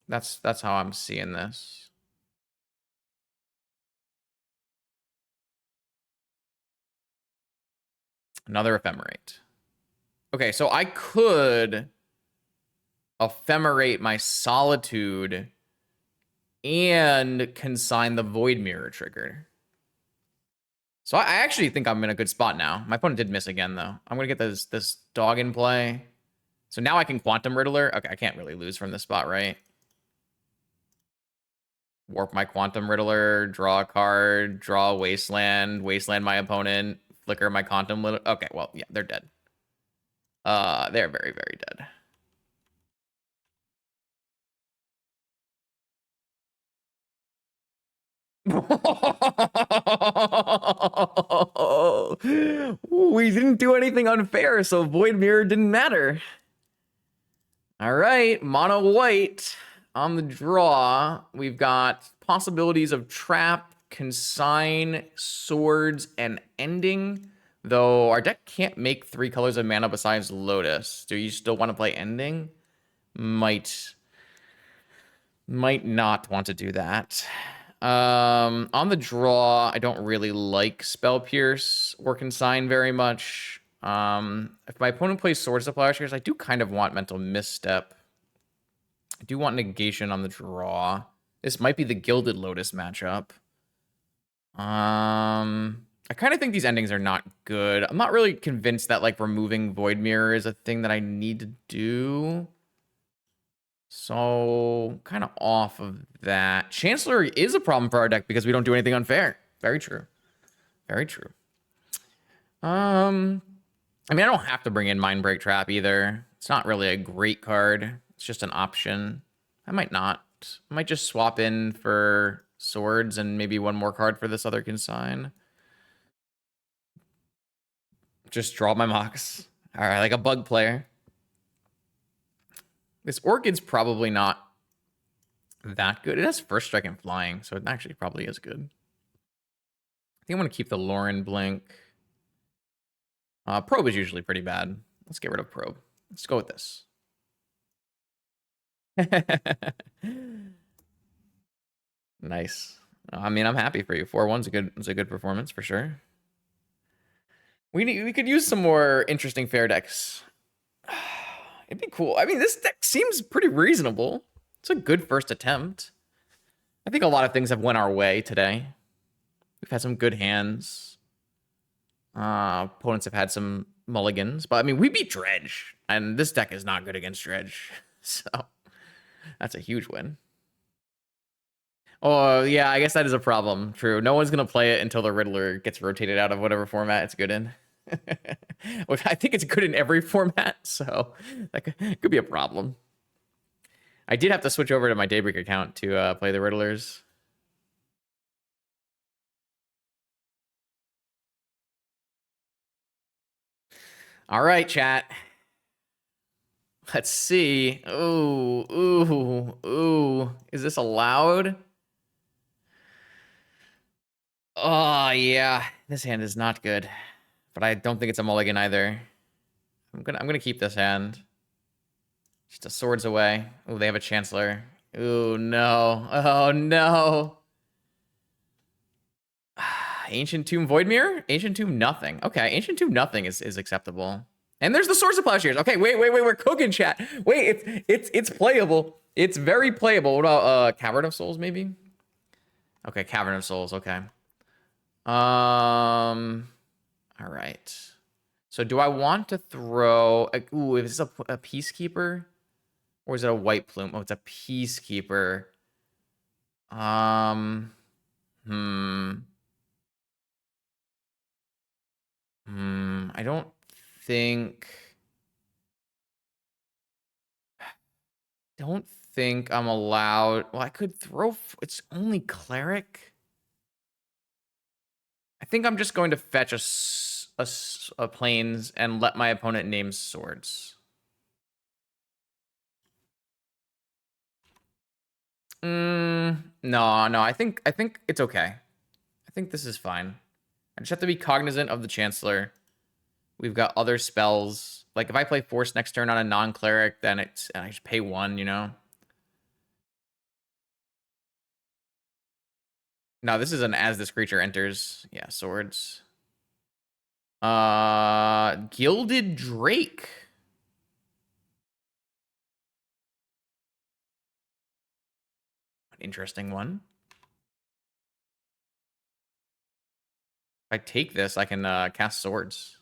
That's how I'm seeing this. Another Ephemerate. Okay, so I could Ephemerate my Solitude and consign the Void Mirror trigger. So I actually think I'm in a good spot now. My opponent did miss again, though. I'm going to get this dog in play. So now I can Quantum Riddler. Okay, I can't really lose from this spot, right? Warp my Quantum Riddler, draw a card, draw a Wasteland, Wasteland my opponent, flicker my Quantum Riddler. Okay, well, yeah, they're dead. They're very, very dead. We didn't do anything unfair, so Void Mirror didn't matter. All right, mono white on the draw. We've got possibilities of trap, consign, swords, and ending. Though our deck can't make 3 colors of mana besides Lotus. Do you still want to play ending? Might not want to do that. On the draw, I don't really like Spell Pierce or Consign very much. If my opponent plays Sword Supply Archers, I do kind of want Mental Misstep. I do want Negation on the draw. This might be the Gilded Lotus matchup. I kind of think these endings are not good. I'm not really convinced that, like, removing Void Mirror is a thing that I need to do. So, kind of off of that. Chancellor is a problem for our deck because we don't do anything unfair. Very true. Very true. I mean, I don't have to bring in Mindbreak Trap either. It's not really a great card. It's just an option. I might not. I might just swap in for swords and maybe one more card for this other consign. Just draw my Mox. All right, like a bug player. This Orchid's probably not that good. It has First Strike and Flying, so it actually probably is good. I think I'm going to keep the Lauren Blink. Probe is usually pretty bad. Let's get rid of Probe. Let's go with this. Nice. I mean, I'm happy for you. 4-1's a good performance for sure. We could use some more interesting fair decks. It'd be cool. I mean, this deck seems pretty reasonable. It's a good first attempt. I think a lot of things have went our way today. We've had some good hands. Opponents have had some mulligans. But, I mean, we beat Dredge. And this deck is not good against Dredge. So, that's a huge win. Oh, yeah, I guess that is a problem. True. No one's going to play it until the Riddler gets rotated out of whatever format it's good in. Which I think it's good in every format, so that could be a problem. I did have to switch over to my Daybreak account to play the Riddlers. All right, chat. Let's see. Ooh, ooh, ooh. Is this allowed? Oh, yeah. This hand is not good. But I don't think it's a mulligan either. I'm gonna keep this hand. Just a swords away. Ooh, they have a Chancellor. Ooh, no. Oh, no. Ancient Tomb Void Mirror? Ancient Tomb nothing. Okay, Ancient Tomb nothing is acceptable. And there's the Swords of Plowshares. Okay, wait, we're cooking, chat. Wait, it's playable. It's very playable. What about Cavern of Souls, maybe? Okay, Cavern of Souls, okay. All right. So do I want to throw ooh, is this a Peacekeeper? Or is it a White Plume? Oh, it's a Peacekeeper. I don't think I'm allowed. Well, I could throw. It's only Cleric. I think I'm just going to fetch a Plains and let my opponent name swords. No. I think it's okay. I think this is fine. I just have to be cognizant of the Chancellor. We've got other spells. Like if I play Force next turn on a non-cleric, then I just pay 1, you know? No, this is an as this creature enters. Yeah, swords. Gilded Drake. An interesting one. If I take this, I can cast swords.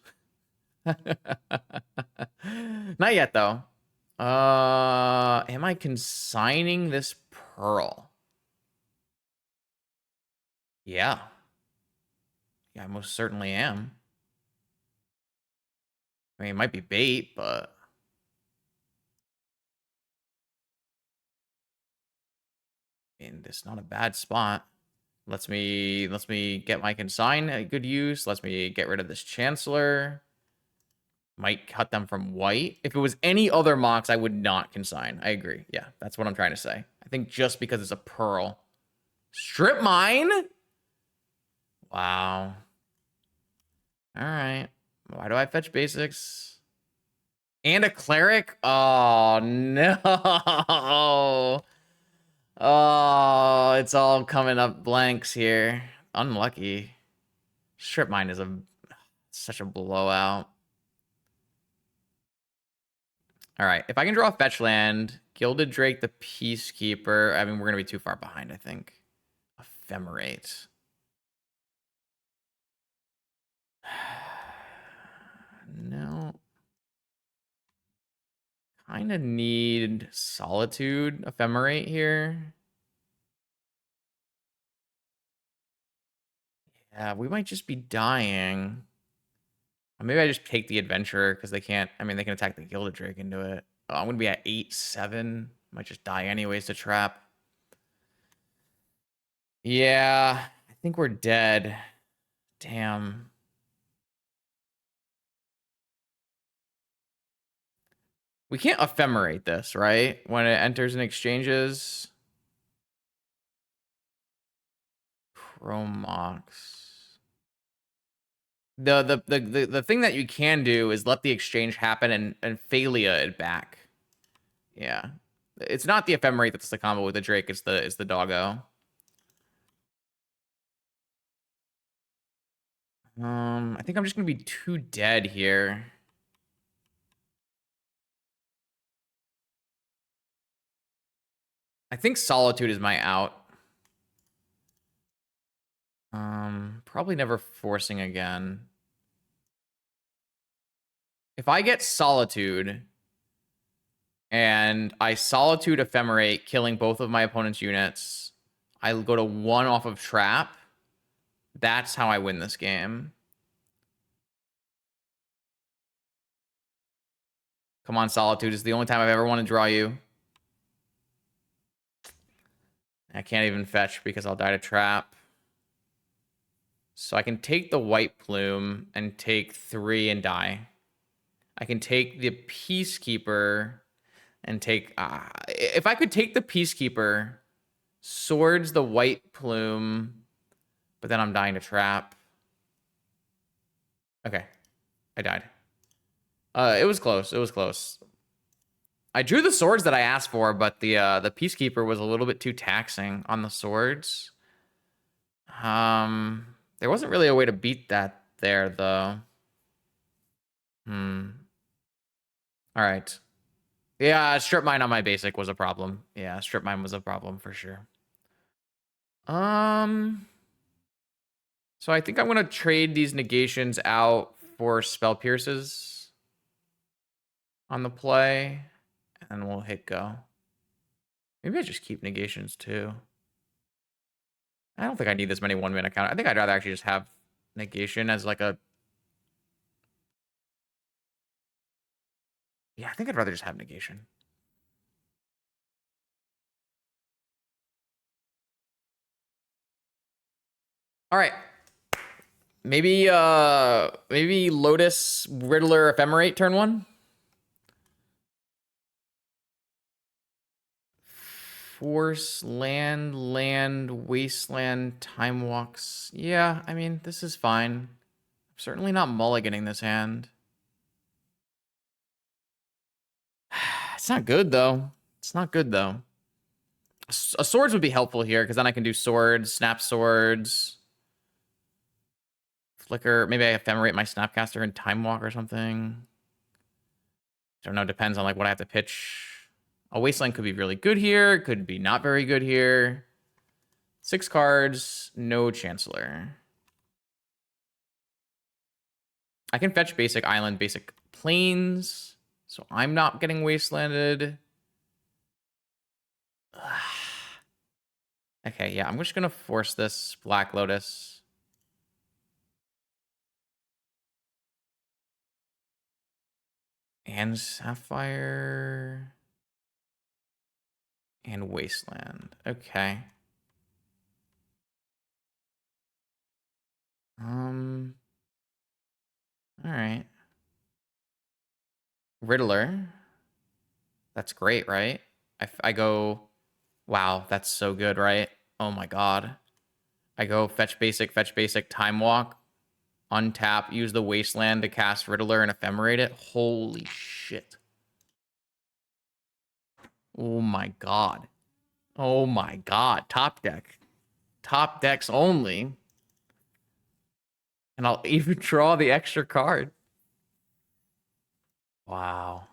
Not yet, though. Am I consigning this pearl? Yeah. Yeah, I most certainly am. I mean, it might be bait, but I mean, it's not a bad spot. Lets me get my consign at good use. Lets me get rid of this Chancellor. Might cut them from white. If it was any other Mox, I would not consign. I agree. Yeah, that's what I'm trying to say. I think just because it's a pearl. Strip mine? Wow. All right. Why do I fetch basics? And a cleric? Oh, no. Oh, it's all coming up blanks here. Unlucky. Strip mine is such a blowout. All right. If I can draw a fetch land, Gilded Drake, the Peacekeeper. I mean, we're going to be too far behind, I think. Ephemerate. No. Kind of need Solitude, Ephemerate here. Yeah, we might just be dying. Or maybe I just take the Adventurer because they can't. I mean, they can attack the Gilded Drake into it. Oh, I'm going to be at 8-7. Might just die anyways to trap. Yeah, I think we're dead. Damn. We can't ephemerate this, right? When it enters and exchanges. Chromox. The thing that you can do is let the exchange happen and failure it back. Yeah. It's not the ephemerate that's the combo with the Drake, it's the doggo. I think I'm just gonna be too dead here. I think Solitude is my out. Probably never forcing again. If I get Solitude and I Solitude Ephemerate, killing both of my opponent's units, I go to 1 off of trap. That's how I win this game. Come on, Solitude. It's the only time I've ever wanted to draw you. I can't even fetch because I'll die to trap. So I can take the white plume and take 3 and die. I can take the Peacekeeper and take... if I could take the Peacekeeper, swords the white plume, but then I'm dying to trap. Okay. I died. It was close. It was close. I drew the swords that I asked for, but the Peacekeeper was a little bit too taxing on the swords. There wasn't really a way to beat that there, though. All right. Yeah, strip mine on my basic was a problem. Yeah, strip mine was a problem for sure. So I think I'm gonna trade these negations out for spell pierces on the play, and we'll hit go. Maybe I just keep negations too. I don't think I need this many 1 minute counters. I think I'd rather actually just have negation as like a... Yeah, I think I'd rather just have negation. All right. Maybe Lotus, Riddler, Ephemerate turn 1. Force, land, wasteland, time walks. Yeah, I mean, this is fine. I'm certainly not mulliganing this hand. It's not good, though. It's not good, though. A swords would be helpful here, because then I can do swords, snap swords, flicker. Maybe I ephemerate my snapcaster and time walk or something. I don't know. Depends on like what I have to pitch. A wasteland could be really good here. Could be not very good here. 6 cards, no Chancellor. I can fetch basic island, basic plains. So I'm not getting wastelanded. Okay, yeah, I'm just going to force this Black Lotus. And Sapphire. And Wasteland. Okay. All right. Riddler. That's great, right? I go... Wow, that's so good, right? Oh my god. I go fetch basic, time walk, untap, use the Wasteland to cast Riddler and ephemerate it. Holy shit. Oh my god. Oh my god. Top deck. Top decks only. And I'll even draw the extra card. Wow.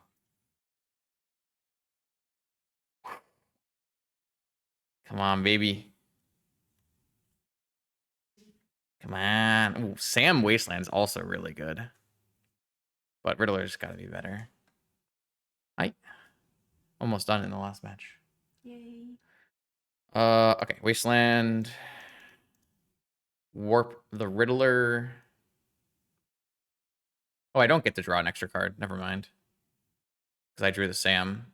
Come on, baby. Come on. Ooh, Sam Wasteland's also really good. But Riddler's got to be better. I almost done in the last match. Yay. Okay, Wasteland. Warp the Riddler. Oh, I don't get to draw an extra card. Never mind. Because I drew the Sam.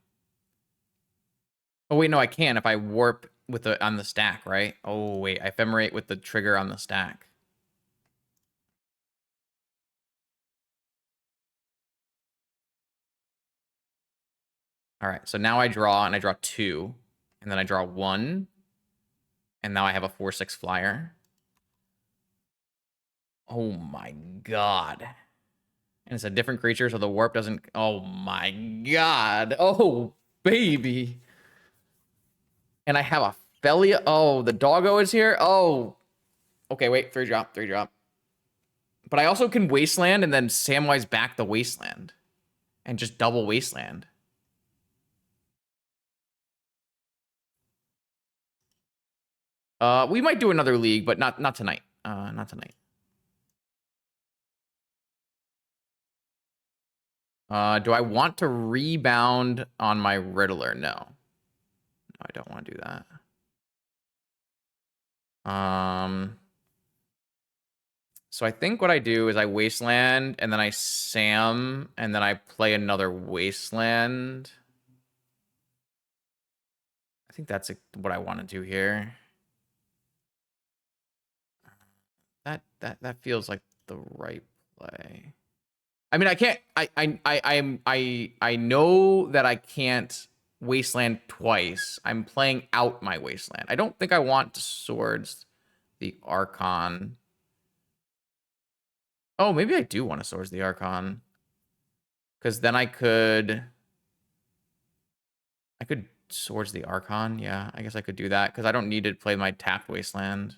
Oh, wait, no, I can if I warp with the on the stack, right? Oh, wait, I ephemerate with the trigger on the stack. All right, so now I draw, and I draw 2. And then I draw 1. And now I have a 4/6 flyer. Oh my god. And it's a different creature, so the warp doesn't... Oh my god. Oh, baby. And I have a Felia. Oh, the doggo is here. Oh. Okay, wait. 3 drop. 3 drop. But I also can Wasteland and then Samwise back the Wasteland. And just double Wasteland. We might do another league, but not tonight. Not tonight. Do I want to rebound on my Riddler? No. No, I don't want to do that. So I think what I do is I Wasteland, and then I Sam, and then I play another Wasteland. I think that's what I want to do here. That feels like the right play. I mean, I can't. I know that I can't Wasteland twice. I'm playing out my Wasteland. I don't think I want to Swords the Archon. Oh, maybe I do want to Swords the Archon. Because then I could Swords the Archon. Yeah, I guess I could do that because I don't need to play my tapped Wasteland.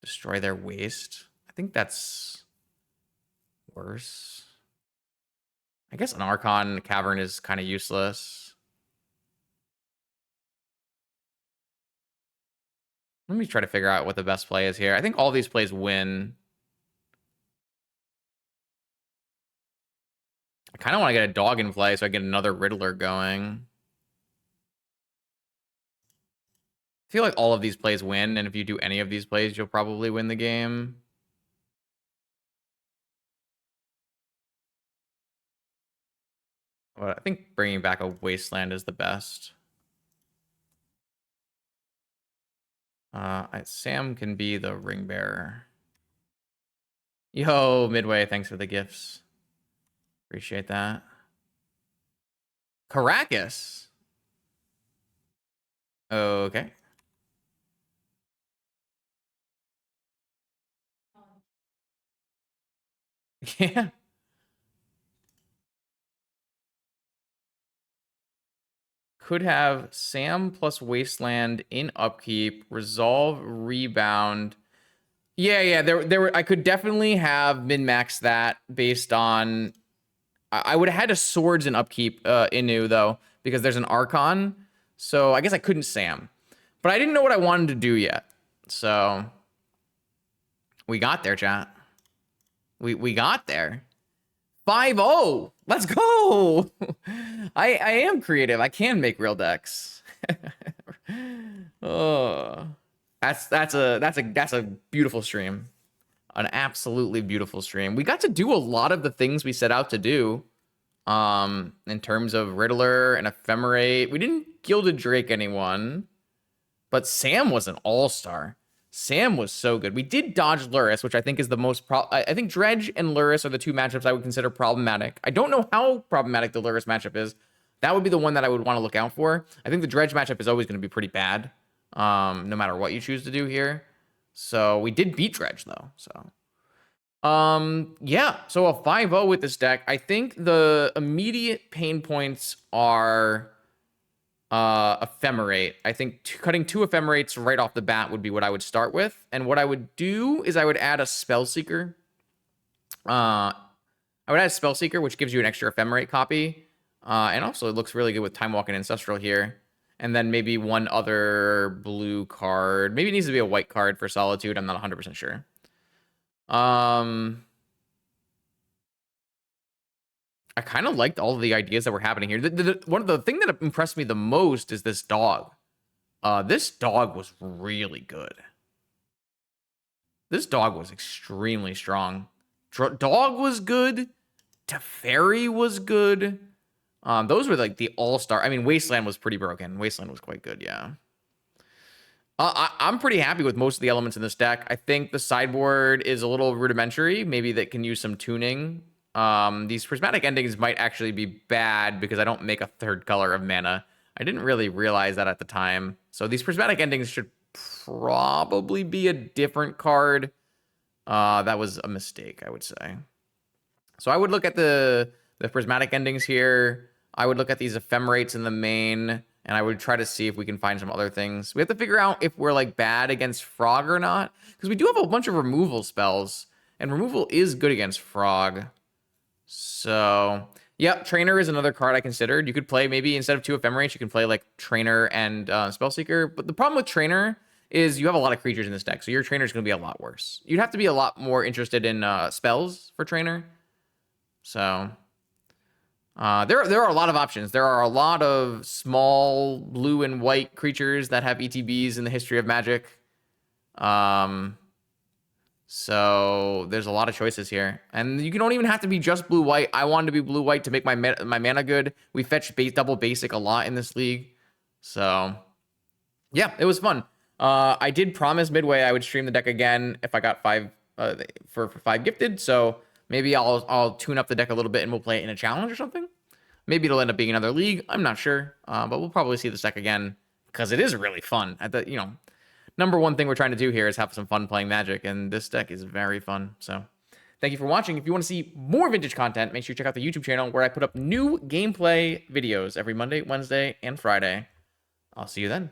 Destroy their waste. I think that's worse. I guess an Archon Cavern is kind of useless. Let me try to figure out what the best play is here. I think all these plays win. I kind of want to get a dog in play so I get another Riddler going. I feel like all of these plays win, and if you do any of these plays, you'll probably win the game. But I think bringing back a Wasteland is the best. Sam can be the ring bearer. Yo, Midway, thanks for the gifts. Appreciate that. Caracas. Okay. Yeah. Could have Sam plus Wasteland in upkeep, resolve, rebound. Yeah. There were. I could definitely have min-max that based on. I would have had a Swords in upkeep, Inu though, because there's an Archon. So I guess I couldn't Sam, but I didn't know what I wanted to do yet. So we got there, chat. We got there. 5-0. Let's go. I am creative. I can make real decks. Oh, that's a beautiful stream. An absolutely beautiful stream. We got to do a lot of the things we set out to do. In terms of Riddler and Ephemerate. We didn't Gilded Drake anyone, but Sam was an all-star. Sam was so good. We did dodge Luris, which I think is the most I think Dredge and Luris are the two matchups I would consider problematic. I don't know how problematic the Luris matchup is. That would be the one that I would want to look out for. I think the Dredge matchup is always going to be pretty bad, no matter what you choose to do here. So we did beat Dredge, though. So yeah, so a 5-0 with this deck. I think the immediate pain points are Ephemerate. I think cutting 2 Ephemerates right off the bat would be what I would start with. And what I would do is I would add a Spellseeker. I would add a Spellseeker, which gives you an extra Ephemerate copy. And also it looks really good with Time Walk and Ancestral here. And then maybe one other blue card. Maybe it needs to be a white card for Solitude. I'm not 100% sure. I kind of liked all of the ideas that were happening here. One of the thing that impressed me the most is this dog. This dog was really good. This dog was extremely strong. Dog was good. Teferi was good. Those were like the all-star. I mean, Wasteland was pretty broken. Wasteland was quite good, yeah. I'm pretty happy with most of the elements in this deck. I think the sideboard is a little rudimentary. Maybe that can use some tuning. These prismatic endings might actually be bad because I don't make a third color of mana. I didn't really realize that at the time. So these prismatic endings should probably be a different card. That was a mistake, I would say. So I would look at the prismatic endings here. I would look at these Ephemerates in the main, and I would try to see if we can find some other things. We have to figure out if we're like bad against Frog or not, because we do have a bunch of removal spells, and removal is good against Frog. So, yeah, Trainer is another card I considered. You could play maybe instead of 2 Ephemerates, you can play like Trainer and Spellseeker. But the problem with Trainer is you have a lot of creatures in this deck, so your Trainer is going to be a lot worse. You'd have to be a lot more interested in spells for Trainer. So, There are a lot of options. There are a lot of small blue and white creatures that have ETBs in the history of Magic. So there's a lot of choices here, and you don't even have to be just blue white. I wanted to be blue white to make my mana good. We fetch double basic a lot in this league, so yeah, it was fun. I did promise midway I would stream the deck again if I got 5 for 5 gifted. So maybe I'll tune up the deck a little bit and we'll play it in a challenge or something. Maybe it'll end up being another league. I'm not sure, but we'll probably see this deck again because it is really fun. Number one thing we're trying to do here is have some fun playing Magic, and this deck is very fun. So thank you for watching. If you want to see more vintage content, make sure you check out the YouTube channel where I put up new gameplay videos every Monday, Wednesday, and Friday. I'll see you then.